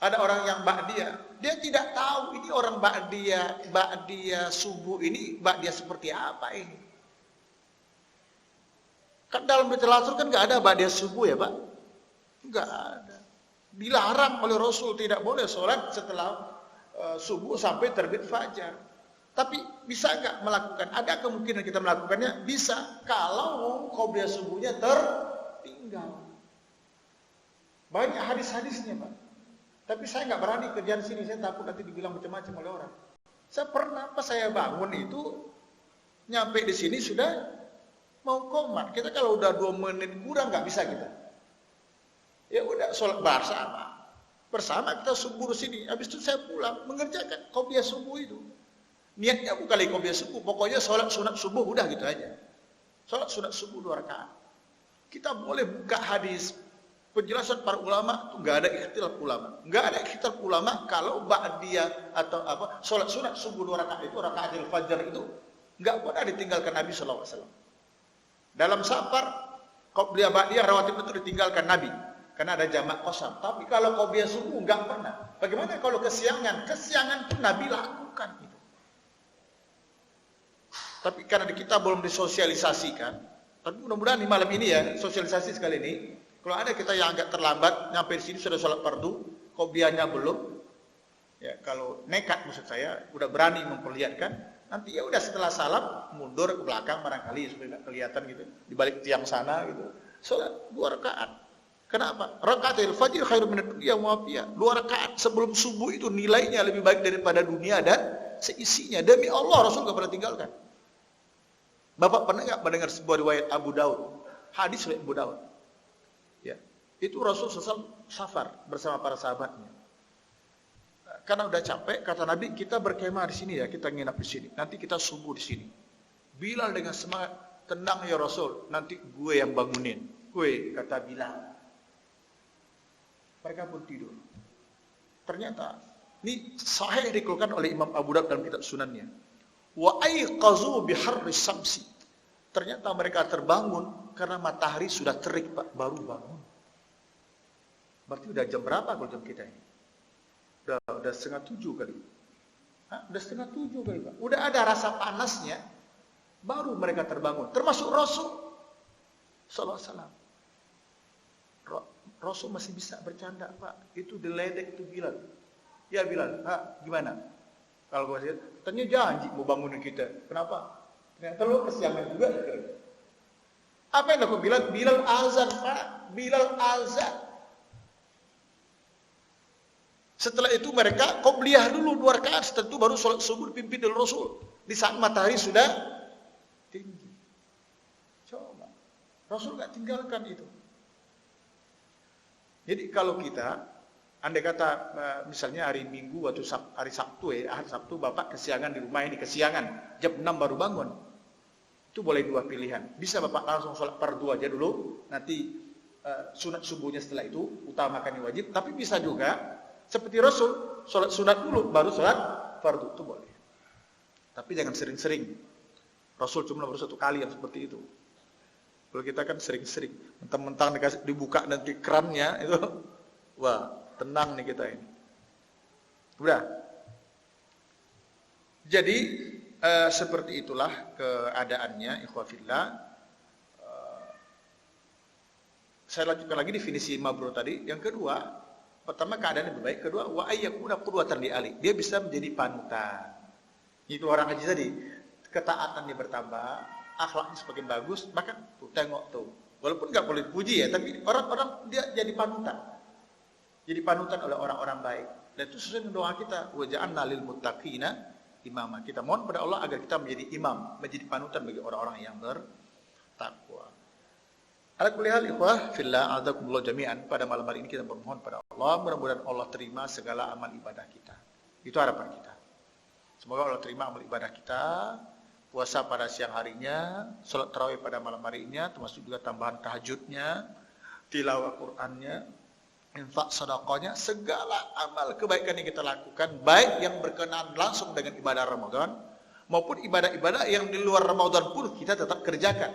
Ada orang yang ba'diyah, dia tidak tahu ini orang ba'diyah subuh ini, ba'diyah seperti apa ini. Kan dalam literatur kan nggak ada ba'diyah subuh ya Pak? Nggak ada. Dilarang oleh Rasul, tidak boleh sholat setelah subuh sampai terbit fajar. Tapi bisa nggak melakukan? Ada kemungkinan kita melakukannya? Bisa, kalau qobliyah subuhnya tertinggal. Banyak hadis-hadisnya Pak. Tapi saya nggak berani kerjaan sini, saya takut nanti dibilang macam-macam oleh orang. Saya pernah pas saya bangun itu, nyampe di sini sudah mau qomat. Kita kalau udah 2 menit kurang nggak bisa kita. Ya udah sholat bersama kita subuh di sini. Habis itu saya pulang mengerjakan qobliyah subuh itu. Niatnya bukan lagi qobliyah subuh, pokoknya sholat sunat subuh udah gitu aja. Sholat sunat subuh 2 rakaat. Kita boleh buka hadis penjelasan para ulama, itu nggak ada ikhtilaf ulama. Nggak ada ikhtilaf ulama kalau ba'diyah atau apa sholat sunat subuh 2 rakaat itu, rakaatil fajar itu nggak pernah ditinggalkan Nabi SAW. Dalam safar qobliyah ba'diyah rawatib itu ditinggalkan Nabi. Karena ada jamak qasam. Tapi kalau qobliyah subuh enggak pernah. Bagaimana kalau kesiangan? Kesiangan pun Nabi lakukan itu. Tapi karena kita belum disosialisasikan, tapi mudah-mudahan di malam ini ya, sosialisasi sekali ini. Kalau ada kita yang agak terlambat, nyampe di sini sudah sholat fardu, qobliyahnya belum. Ya, kalau nekat maksud saya, udah berani memperlihatkan, nanti ya udah setelah salam mundur ke belakang barangkali supaya nggak kelihatan gitu, di balik tiang sana gitu. Sholat 2 rakaat. Kenapa? Rakaatil fajr khairum minad dunya wa ma fiha. 2 rakaat sebelum subuh itu nilainya lebih baik daripada dunia dan seisinya. Demi Allah Rasul enggak pernah tinggalkan. Bapak pernah enggak mendengar sebuah riwayat Abu Daud? Hadis riwayat Abu Daud. Ya. Itu Rasul SAW safar bersama para sahabatnya. Karena udah capek, kata Nabi, kita berkemah di sini ya, kita nginap di sini. Nanti kita subuh di sini. Bilal dengan semangat, tenang ya Rasul, nanti gue yang bangunin. Gue, kata Bilal. Mereka pun tidur. Ternyata ini sahih dikeluarkan oleh Imam Abu Daud dalam kitab Sunannya. Wa aiqazu biharri samsi. Ternyata mereka terbangun karena matahari sudah terik Pak, baru bangun. Berarti udah jam berapa kalau jam kita ini? Udah 6:30 kali. Udah 6:30 kali, Pak. Udah ada rasa panasnya, baru mereka terbangun. Termasuk Rasul sallallahu alaihi wasallam. Rasul masih bisa bercanda, Pak. Itu diledek itu Bilal. Ya Bilal, gimana? Kalau gue lihat, katanya janji mau bangunin kita. Kenapa? Ternyata lo kesiangan juga. Apa yang aku bilang? Bilal azan, Pak. Bilal azan. Setelah itu mereka qobliyah dulu 2 rakaat, setelah itu baru sholat subuh dipimpin oleh Rasul. Di saat matahari sudah tinggi. Coba. Rasul nggak tinggalkan itu. Jadi kalau kita, andai kata misalnya hari Minggu atau hari Sabtu hari Sabtu Bapak kesiangan di rumah ini, kesiangan, jam 6 baru bangun. Itu boleh 2 pilihan. Bisa Bapak langsung sholat fardu aja dulu, nanti sunat subuhnya setelah itu, utamakan yang wajib. Tapi bisa juga, seperti Rasul, sholat sunat dulu, baru sholat fardu, itu boleh. Tapi jangan sering-sering. Rasul cuma baru 1 kali yang seperti itu. Kalau kita kan sering-sering, mentang-mentang dibuka nanti kerannya itu, wah tenang nih kita ini. Udah. Jadi seperti itulah keadaannya, ikhwafillah. Saya lanjutkan lagi definisi mabrur tadi. Yang kedua, pertama keadaan lebih baik. Kedua, wa ayyakuna qudwatan li ali. Dia bisa menjadi panutan. Itu orang haji tadi, ketaatannya bertambah, akhlaknya semakin bagus, maka tuh tengok tuh. Walaupun nggak boleh dipuji ya, tapi orang-orang dia jadi panutan. Jadi panutan oleh orang-orang baik. Dan itu sesuai dengan doa kita, wa ja'alna lil muttaqina imama. Kita mohon pada Allah agar kita menjadi imam, menjadi panutan bagi orang-orang yang bertakwa. Ala kulli hal ikhwah fillah azakumullah jami'an, pada malam hari ini kita bermohon pada Allah, mudah-mudahan Allah terima segala amal ibadah kita. Itu harapan kita. Semoga Allah terima amal ibadah kita. Puasa pada siang harinya, sholat tarawih pada malam harinya, termasuk juga tambahan tahajudnya, tilawah Qur'annya, infak sedekahnya, segala amal kebaikan yang kita lakukan, baik yang berkenaan langsung dengan ibadah Ramadan, maupun ibadah-ibadah yang di luar Ramadan pun kita tetap kerjakan.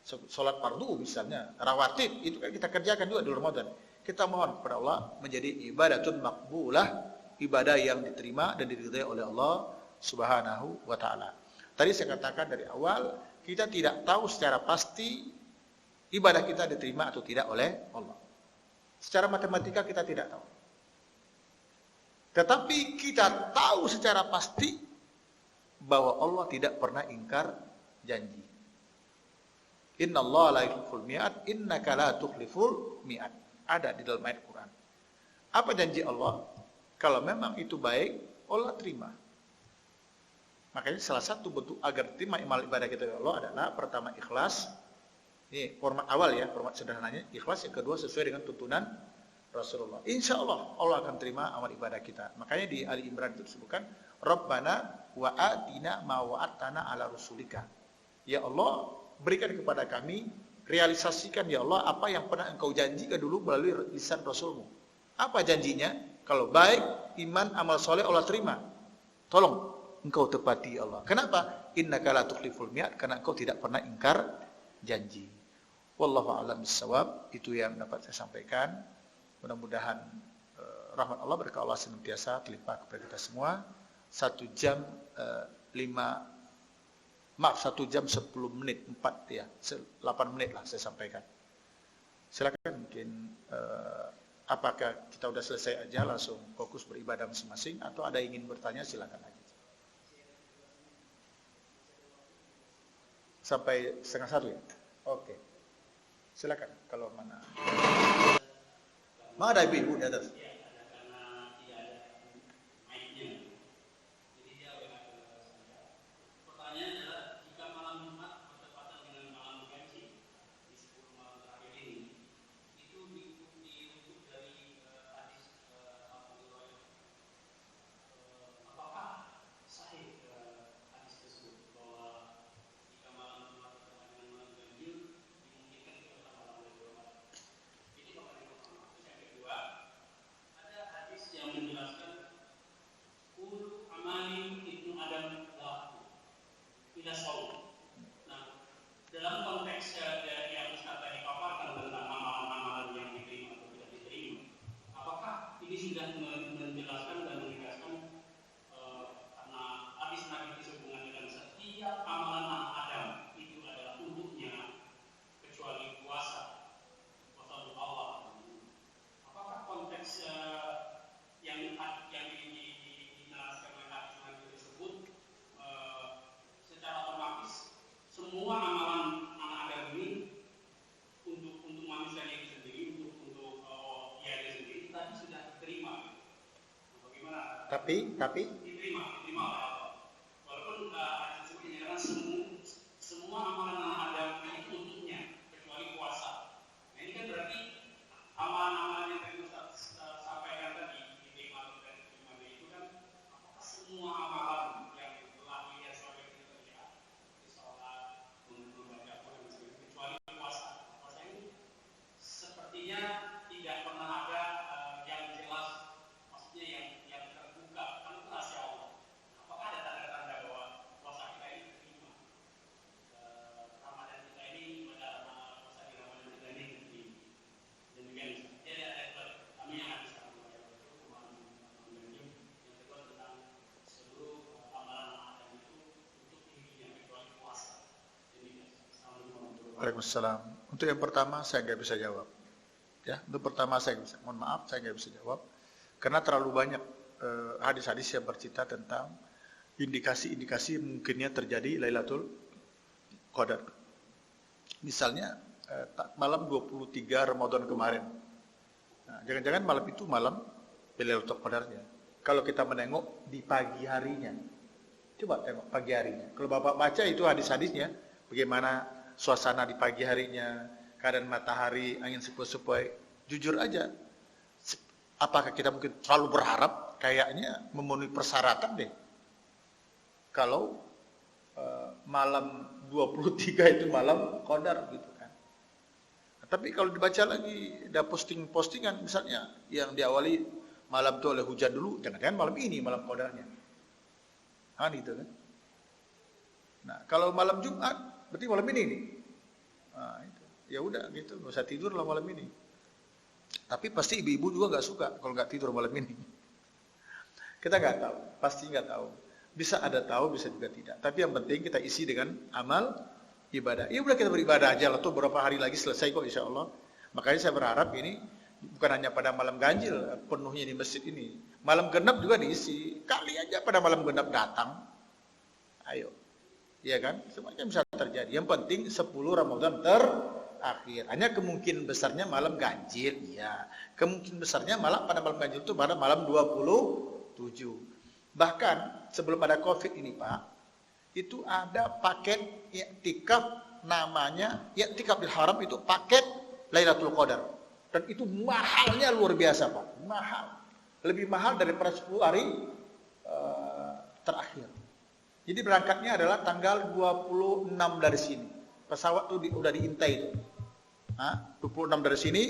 Sholat fardu misalnya, rawatib, itu kan kita kerjakan juga di Ramadan. Kita mohon kepada Allah menjadi ibadatun makbulah, ibadah yang diterima dan diridhai oleh Allah Subhanahu wa ta'ala. Tadi saya katakan dari awal, kita tidak tahu secara pasti ibadah kita diterima atau tidak oleh Allah. Secara matematika kita tidak tahu. Tetapi kita tahu secara pasti bahwa Allah tidak pernah ingkar janji. Inna Allah la yukhliful mi'ad, innaka la tukhliful mi'ad. Ada di dalam ayat Quran. Apa janji Allah? Kalau memang itu baik, Allah terima. Makanya salah satu bentuk agar terima amal ibadah kita oleh Allah adalah pertama ikhlas. Ini format awal ya, format sederhananya ikhlas. Yang kedua sesuai dengan tuntunan Rasulullah. Insya Allah Allah akan terima amal ibadah kita. Makanya di Ali Imran itu disebutkan Rabbana wa atina ma wa'atana ala rusulika. Ya Allah, berikan kepada kami, realisasikan ya Allah apa yang pernah engkau janjikan dulu melalui lisan Rasulmu. Apa janjinya? Kalau baik, iman, amal soleh Allah terima. Tolong engkau tepati Allah. Kenapa? Innaka la tukhliful mi'ad, karena engkau tidak pernah ingkar janji. Wallahu a'lam bissawab. Itu yang dapat saya sampaikan. Mudah-mudahan rahmat Allah, berkah Allah senantiasa terlimpah kepada kita semua. 1 jam 1 jam 10 menit 4 ya, 8 menit lah saya sampaikan. Silakan mungkin apakah kita sudah selesai aja langsung fokus beribadah masing-masing atau ada yang ingin bertanya, silakan aja. Sampai 12:30 ya? Oke. Silakan kalau mana. Mana ada ibu di atas? Tapi diterima. Walaupun hadis tersebut menyatakan semua amalan Adam itu untuknya kecuali puasa. Nah ini kan berarti amalan-amalan yang tadi Ustaz sampaikan tadi di 5 dan 5B itu kan apakah semua amalan yang telah dilihat sebagai kriteria di sholat, membaca Quran dan sebagainya kecuali puasa. Puasa ini sepertinya tidak pernah ada yang jelas, maksudnya yang terbuka, kan itu rahasia Allah. Apakah ada tanda-tanda bahwa puasa kita ini diterima? Ramadan kita ini pada puasa di Ramadan kita ini diterima. Demikian. Jadi ada kami yang habis membaca itu kemarin yang kedua tentang seluruh amalan Ramadan itu untuk dirinya kecuali puasa. Demikian. Assalamualaikum warahmatullahi wabarakatuh. Waalaikumsalam. Untuk yang pertama saya nggak bisa jawab. Ya, untuk pertama mohon maaf saya nggak bisa jawab karena terlalu banyak hadis-hadis yang bercerita tentang indikasi-indikasi mungkinnya terjadi Lailatul Qadar. Misalnya malam 23 Ramadan kemarin. Nah, jangan-jangan malam itu malam Lailatul Qadarnya. Kalau kita menengok di pagi harinya. Coba tengok pagi harinya. Kalau Bapak baca itu hadis-hadisnya bagaimana suasana di pagi harinya, keadaan matahari, angin sepoi-sepoi. Jujur aja, apakah kita mungkin terlalu berharap kayaknya memenuhi persyaratan deh. Kalau malam 23 itu malam Qadar gitu kan. Nah, tapi kalau dibaca lagi, ada postingan misalnya yang diawali malam itu oleh hujan dulu, jangan-jangan malam ini malam Qadarnya. Nah, gitu kan. Nah, kalau malam Jumat berarti malam ini nih. Nah, itu. Ya udah gitu, nggak usah tidur lah malam ini. Tapi pasti ibu-ibu juga nggak suka kalau nggak tidur malam ini. Kita nggak tahu, pasti nggak tahu. Bisa ada tahu, bisa juga tidak. Tapi yang penting kita isi dengan amal ibadah. Ya udah kita beribadah aja lah tuh, beberapa hari lagi selesai kok insya Allah. Makanya saya berharap ini bukan hanya pada malam ganjil penuhnya di masjid ini. Malam genap juga diisi. Kali aja pada malam genap datang. Ayo. Iya kan? Semuanya bisa terjadi. Yang penting 10 Ramadan terakhir. Hanya kemungkinan besarnya malam ganjil. Iya. Kemungkinan besarnya malah pada malam ganjil itu pada malam 27. Bahkan sebelum ada Covid ini Pak, itu ada paket i'tikaf namanya i'tikaf di haram, itu paket Lailatul Qadar. Dan itu mahalnya luar biasa Pak. Mahal. Lebih mahal daripada 10 hari terakhir. Jadi berangkatnya adalah tanggal 26 dari sini. Pesawat tuh udah diintai itu. 26 dari sini,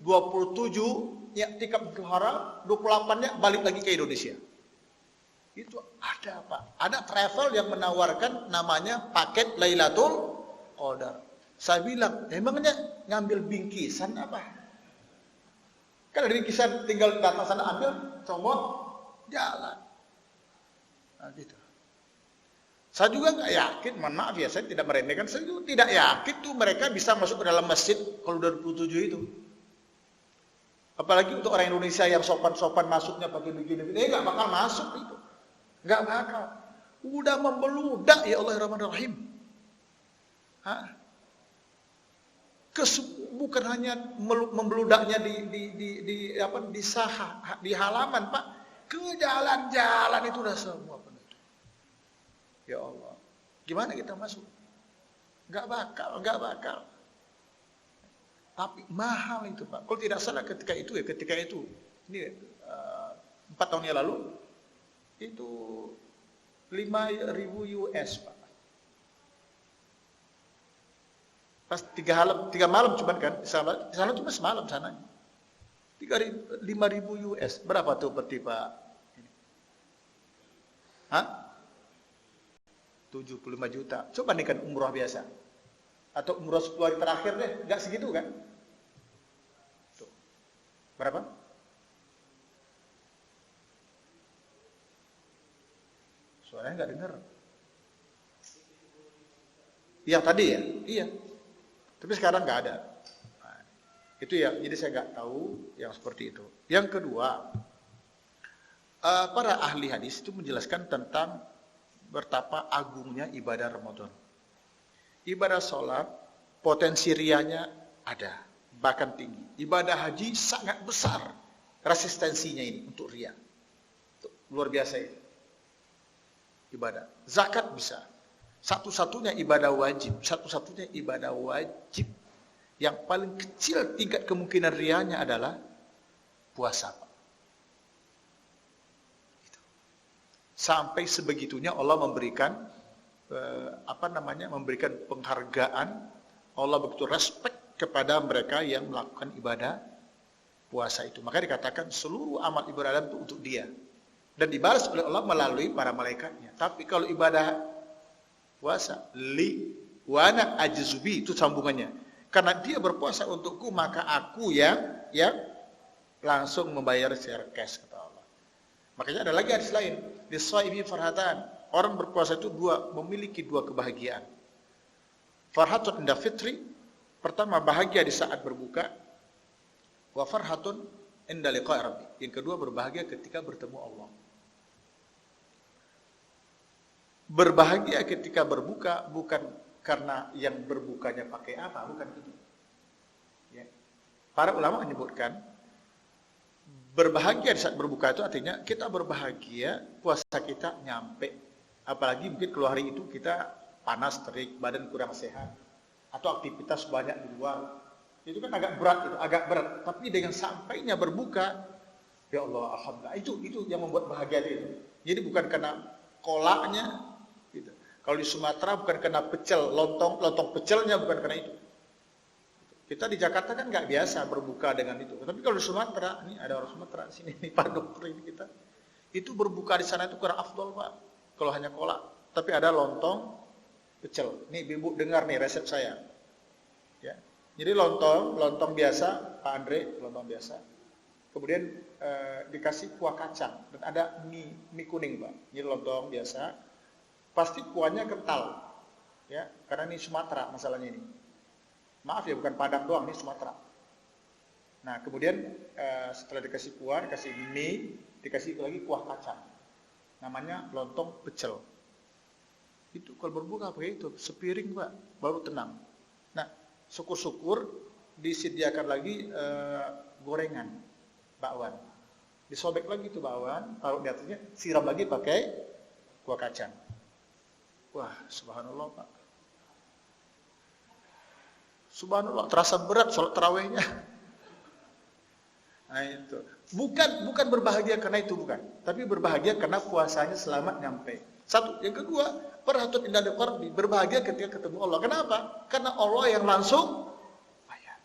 27 i'tikaf di haram, 28-nya balik lagi ke Indonesia. Itu ada Pak. Ada travel yang menawarkan namanya paket Lailatul Qadar. Saya bilang, emangnya ngambil bingkisan apa? Kan ada bingkisan, tinggal datang sana ambil, comot, jalan. Nah gitu. Saya juga nggak yakin, mohon maaf ya, saya tidak meremehkan, saya juga tidak yakin tuh mereka bisa masuk ke dalam masjid kalau 27 itu. Apalagi untuk orang Indonesia yang sopan-sopan masuknya pakai begini-begini, nggak bakal masuk itu. Nggak bakal. Udah membeludak ya Allah Rahman Rahim. Bukan hanya membeludaknya di halaman Pak, ke jalan-jalan itu udah semua penuh. Ya Allah, gimana kita masuk? Nggak bakal. Tapi mahal itu Pak. Kalau tidak salah ketika itu, ini 4 tahun yang lalu, itu 5.000 US Pak. Pas 3 malam cuman kan, di sana cuma semalam sana. 5.000 US. Berapa tuh berarti Pak? 75 juta. Coba nih kan umroh biasa. Atau umroh 10 hari terakhir deh, enggak segitu kan? Tuh. Berapa? Suaranya enggak dengar. Yang tadi ya? Iya. Tapi sekarang enggak ada. Nah, itu ya, jadi saya enggak tahu yang seperti itu. Yang kedua, para ahli hadis itu menjelaskan tentang betapa agungnya ibadah Ramadan. Ibadah sholat, potensi rianya ada, bahkan tinggi. Ibadah haji sangat besar resistensinya ini untuk ria. Luar biasa itu. Ibadah. Zakat bisa. Satu-satunya ibadah wajib yang paling kecil tingkat kemungkinan rianya adalah puasa. Sampai sebegitunya Allah memberikan memberikan penghargaan, Allah begitu respect kepada mereka yang melakukan ibadah puasa itu. Maka dikatakan seluruh amal ibadah itu untuk dia dan dibalas oleh Allah melalui para malaikatnya. Tapi kalau ibadah puasa li wana ajzubi, itu sambungannya. Karena dia berpuasa untukku, maka aku yang langsung membayar secara cash, kata Allah. Makanya ada lagi hadis lain, lis-shaimi farhatan. Orang berpuasa itu memiliki dua kebahagiaan. Farhatun inda fitri, pertama bahagia di saat berbuka, wa farhatun inda liqa'i rabbi. Yang kedua berbahagia ketika bertemu Allah. Berbahagia ketika berbuka bukan karena yang berbukanya pakai apa, bukan itu. Ya. Para ulama menyebutkan berbahagia di saat berbuka itu artinya kita berbahagia puasa kita nyampe. Apalagi mungkin keluar hari itu kita panas, terik, badan kurang sehat, atau aktivitas banyak di luar. Itu kan agak berat. Tapi dengan sampainya berbuka, ya Allah, alhamdulillah. Itu yang membuat bahagia itu. Jadi bukan karena kolaknya, gitu. Kalau di Sumatera bukan karena pecel, lontong pecelnya bukan karena itu. Kita di Jakarta kan nggak biasa berbuka dengan itu. Tapi kalau di Sumatera, ini ada orang Sumatera sini, ini Pak Dokter ini kita, itu berbuka di sana itu kurang afdol, Pak. Kalau hanya kolak, tapi ada lontong pecel. Nih Ibu dengar nih resep saya. Ya. Jadi lontong biasa, Pak Andre, lontong biasa. Kemudian dikasih kuah kacang dan ada mie kuning, Pak. Ini lontong biasa. Pasti kuahnya kental. Ya, karena ini Sumatera masalahnya ini. Maaf ya, bukan Padang doang, ini Sumatera. Nah, kemudian setelah dikasih kuah, dikasih mie, dikasih lagi kuah kacang. Namanya lontong pecel. Itu kalau berbuka pakai itu, sepiring, Pak, baru tenang. Nah, syukur-syukur disediakan lagi gorengan, bakwan. Disobek lagi itu bakwan, taruh di atasnya, siram lagi pakai kuah kacang. Wah, subhanallah, Pak. Subhanallah, terasa berat sholat tarawihnya. Nah itu. Bukan berbahagia karena itu, bukan. Tapi berbahagia karena puasanya selamat nyampe. Satu. Yang kedua, farhatun inda liqa'i, berbahagia ketika ketemu Allah. Kenapa? Karena Allah yang langsung bayar.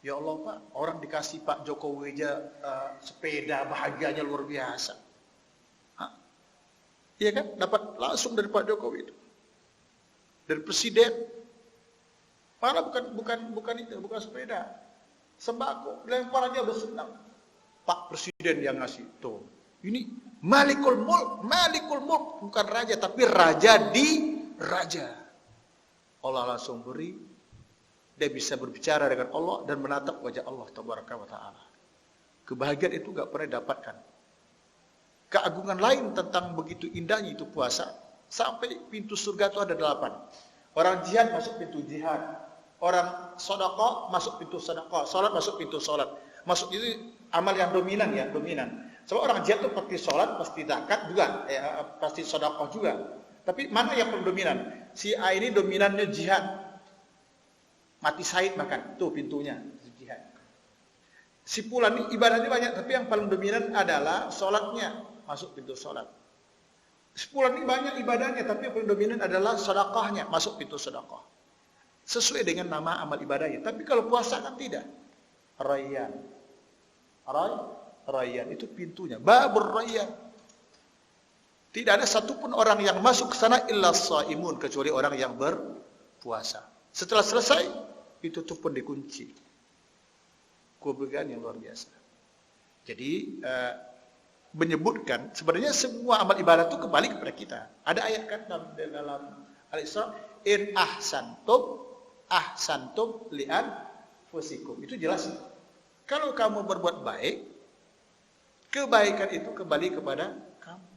Ya Allah, Pak, orang dikasih Pak Jokowi aja sepeda, bahagianya luar biasa. Iya kan? Dapat langsung dari Pak Jokowi itu. Dari presiden. Malah bukan itu, bukan sepeda. Sembako, lempar aja udah senang. Pak Presiden yang ngasih. Tuh. Ini Malikul Mulk, bukan raja, tapi raja di raja. Allah langsung beri, dia bisa berbicara dengan Allah dan menatap wajah Allah tabaraka wa ta'ala. Kebahagiaan itu gak pernah dapatkan. Keagungan lain tentang begitu indahnya itu puasa, sampai pintu surga itu ada 8. Orang jihad masuk pintu jihad. Orang sedekah masuk pintu sedekah, salat masuk pintu salat. Masuk itu amal yang dominan ya, dominan. Sebab orang jihad itu pasti salat, pasti zakat juga, pasti sedekah juga. Tapi mana yang paling dominan? Si A ini dominannya jihad. Mati syahid makan, tuh pintunya jihad. Si Fulan ini ibadahnya banyak, tapi yang paling dominan adalah salatnya, masuk pintu salat. Si Fulan ini banyak ibadahnya, tapi yang paling dominan adalah sedekahnya, masuk pintu sedekah. Sesuai dengan nama amal ibadahnya. Tapi kalau puasa kan tidak. Rayyan. Rayyan itu pintunya. Babur Rayyan. Tidak ada satupun orang yang masuk ke sana illa shaimun, kecuali orang yang berpuasa. Setelah selesai, itu tuh pun dikunci. Kebahagiaan yang luar biasa. Jadi menyebutkan sebenarnya semua amal ibadah itu kembali kepada kita. Ada ayat kan dalam Al-Isra, in ahsantum li'an fusikum. Itu jelas. Kalau kamu berbuat baik, kebaikan itu kembali kepada kamu.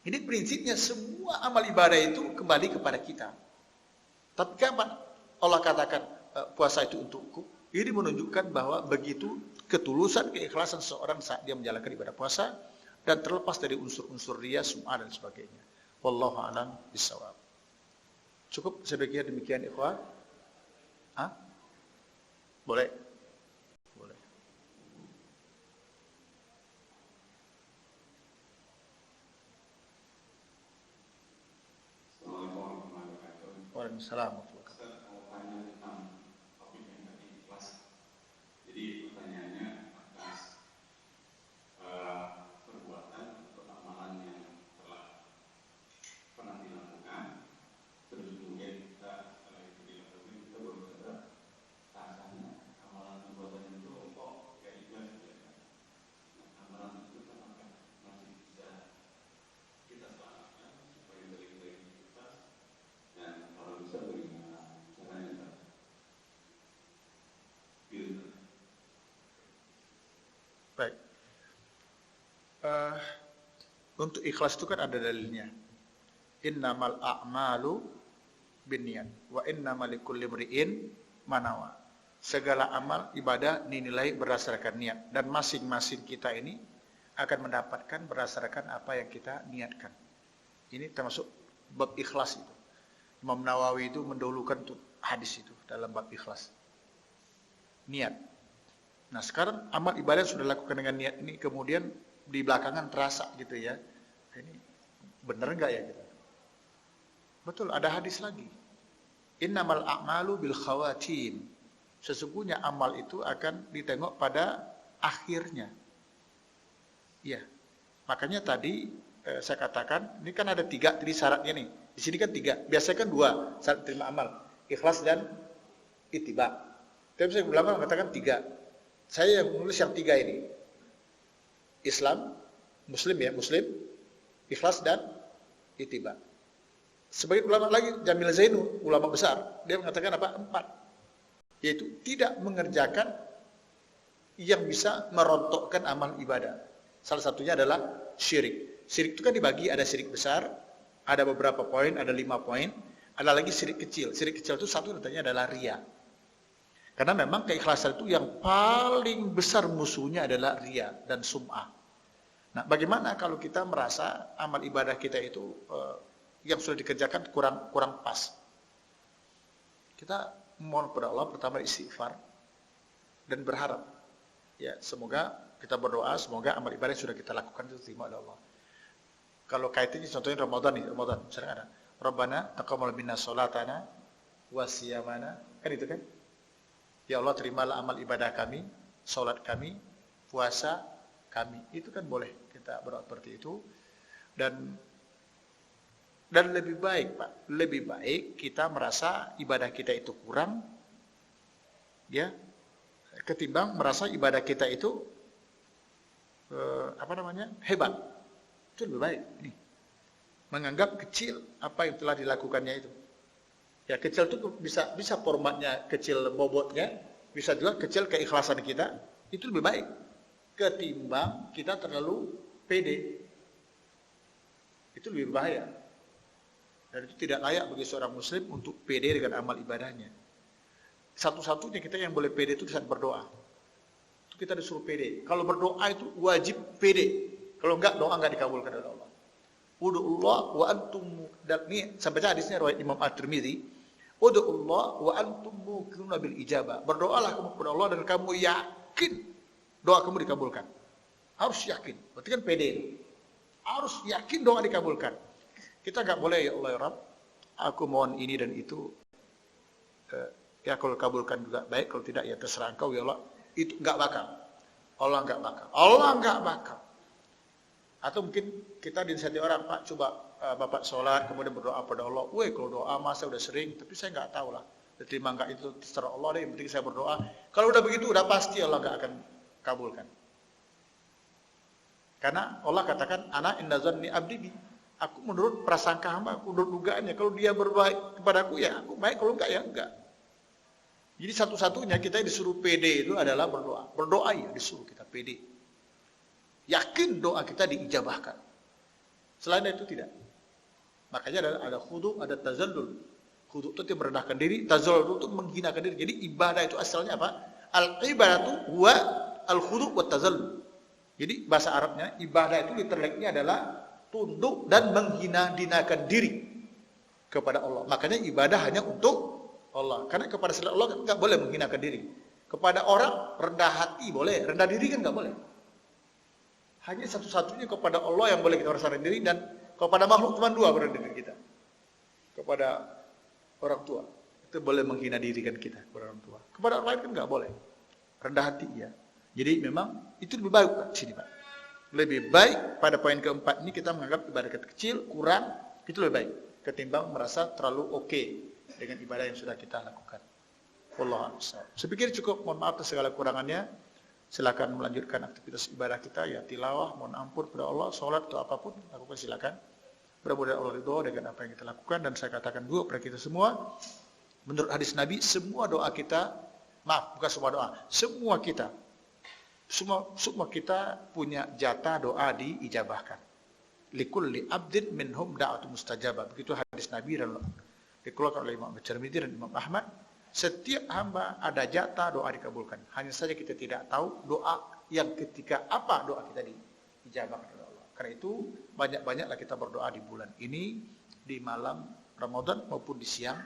Ini prinsipnya semua amal ibadah itu kembali kepada kita. Tapi kapan Allah katakan puasa itu untukku? Ini menunjukkan bahwa begitu ketulusan, keikhlasan seorang saat dia menjalankan ibadah puasa dan terlepas dari unsur-unsur riya, sum'ah dan sebagainya. Wallahu a'lam bishawab. Cukup saya pikir demikian ikhwan. Hah? Boleh? Boleh. Waalaikumsalam. Jadi pertanyaannya atas perbuatan atau amalan yang telah pernah dilakukan, terus kemudian kita setelah itu dilakukan, kita baru sadar rasanya amalan perbuatan itu kok kayak ikhlas ya. Nah, amalan itu kan masih bisa kita selamatkan supaya dari kita, dan kalau bisa bagaimana caranya kita Baik. Untuk ikhlas itu kan ada dalilnya. Innamal a'malu binniyat wa innamal likulli imri'in ma nawa. Segala amal ibadah dinilai berdasarkan niat dan masing-masing kita ini akan mendapatkan berdasarkan apa yang kita niatkan. Ini termasuk bab ikhlas itu. Imam Nawawi itu mendahulukan hadis itu dalam bab ikhlas. Niat. Nah sekarang amal ibadah sudah dilakukan dengan niat ini kemudian di belakangan terasa gitu ya. Ini benar enggak ya gitu? Betul, ada hadis lagi. Innamal a'malu bil khawatim. Sesungguhnya amal itu akan ditengok pada akhirnya. Iya. Makanya tadi saya katakan ini kan ada 3 tadi syaratnya nih. Di sini kan 3. Biasanya kan 2 syarat terima amal. Ikhlas dan ittiba. Tapi saya ulama mengatakan 3. Saya yang menulis yang 3 ini. Islam, Muslim ya, Muslim, ikhlas dan ittiba. Sebagai ulama lagi, Jamil Zainu, ulama besar, dia mengatakan apa? 4. Yaitu tidak mengerjakan yang bisa merontokkan amal ibadah. Salah satunya adalah syirik. Syirik itu kan dibagi, ada syirik besar, ada beberapa poin, ada 5 poin, ada lagi syirik kecil. Syirik kecil itu satu katanya adalah riya. Karena memang keikhlasan itu yang paling besar musuhnya adalah riya dan sum'ah. Nah, bagaimana kalau kita merasa amal ibadah kita itu yang sudah dikerjakan kurang pas? Kita mohon kepada Allah pertama istighfar dan berharap ya semoga kita berdoa semoga amal ibadah yang sudah kita lakukan itu diterima oleh Allah. Kalau kaitannya contohnya Ramadan nih, Ramadan misalnya ada Rabbana taqabbal minna sholatana wa siyamana, kan itu kan? Ya Allah terimalah amal ibadah kami, sholat kami, puasa kami. Itu kan boleh kita berdoa seperti itu. Dan lebih baik Pak, lebih baik kita merasa ibadah kita itu kurang, ya, ketimbang merasa ibadah kita itu hebat. Itu lebih baik. Nih, menganggap kecil apa yang telah dilakukannya itu. Ya kecil itu bisa formatnya kecil bobotnya, bisa juga kecil keikhlasan kita, itu lebih baik ketimbang kita terlalu pede. Itu lebih bahaya. Dan itu tidak layak bagi seorang muslim untuk pede dengan amal ibadahnya. Satu-satunya kita yang boleh pede itu di saat berdoa. Itu kita disuruh pede. Kalau berdoa itu wajib pede. Kalau enggak doa enggak dikabulkan oleh Allah. Ud'ullah wa antum, dan ini sampai hadisnya riwayat Imam At-Tirmidzi. Ud'ullah wa antum muqinuna bil ijabah. Berdoalah kamu kepada Allah dan kamu yakin doa kamu dikabulkan. Harus yakin. Berarti kan pede. Harus yakin doa dikabulkan. Kita enggak boleh ya Allah ya Rabb, aku mohon ini dan itu. Ya kalau kabulkan juga baik, kalau tidak ya terserah Engkau ya Allah. Itu enggak bakal. Allah enggak bakal. Allah enggak bakal. Atau mungkin kita dinasihati orang, Pak coba Bapak sholat kemudian berdoa pada Allah. Weh kalau doa masa udah sering, tapi saya nggak tahu lah. Diterima nggak itu terserah Allah deh. Yang penting saya berdoa. Kalau udah begitu udah pasti Allah nggak akan kabulkan. Karena Allah katakan, Ana inna zanni abdi bi. Aku menurut prasangka hamba, aku menurut dugaannya. Kalau dia berbaik kepadaku ya aku baik, kalau enggak ya enggak. Jadi satu-satunya kita disuruh pede itu adalah berdoa. Berdoa ya disuruh kita pede. Yakin doa kita diijabahkan. Selain itu tidak. Makanya ada khudu, ada tazallul. Khudu itu merendahkan diri, tazallul itu menghinakan diri. Jadi ibadah itu asalnya apa? Al-ibadatu huwa al-khudu' wa tazallul. Jadi bahasa Arabnya ibadah itu literally adalah tunduk dan menghina-hinakan diri kepada Allah. Makanya ibadah hanya untuk Allah. Karena kepada selain Allah enggak boleh menghinakan diri. Kepada orang rendah hati boleh, rendah diri kan enggak boleh. Hanya satu-satunya kepada Allah yang boleh kita rendah diri, dan kepada makhluk cuma dua rendah diri kita. Kepada orang tua itu boleh menghina diri kan kita kepada orang tua. Kepada orang lain kan enggak boleh. Rendah hati ya. Jadi memang itu lebih baik Pak, sini Pak. Lebih baik pada poin keempat ini kita menganggap ibadah kita kecil, kurang, itu lebih baik ketimbang merasa terlalu oke dengan ibadah yang sudah kita lakukan. Wallahu a'lam. Saya pikir cukup, mohon maaf atas segala kurangannya. Silakan melanjutkan aktivitas ibadah kita ya, tilawah, mohon ampun kepada Allah, salat atau apapun lakukan silakan. Mudah-mudahan Allah ridho dengan apa yang kita lakukan, dan saya katakan juga kepada kita semua, menurut hadis Nabi, semua doa kita, maaf, bukan semua doa, semua kita punya jatah doa diijabahkan. Likulli abdin minhum da'atu mustajabah. Begitu hadis Nabi dan dikeluarkan oleh Imam At-Tirmidzi dan Imam Ahmad. Setiap hamba ada jatah doa dikabulkan. Hanya saja kita tidak tahu doa yang ketika apa doa kita diijabahkan oleh Allah. Karena itu banyak-banyaklah kita berdoa di bulan ini, di malam Ramadan maupun di siang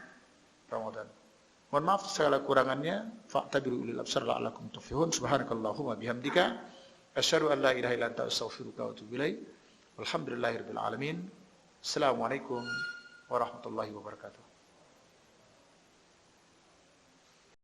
Ramadan. Mohon maaf segala kurangannya. Fa'tabiru ulil absar la'alakum tuflihun. Subhanakallahumma bihamdika asyhadu an la ilaha illa anta astaghfiruka wa atubu ilaik. Walhamdulillahirabbil alamin. Assalamualaikum warahmatullahi wabarakatuh.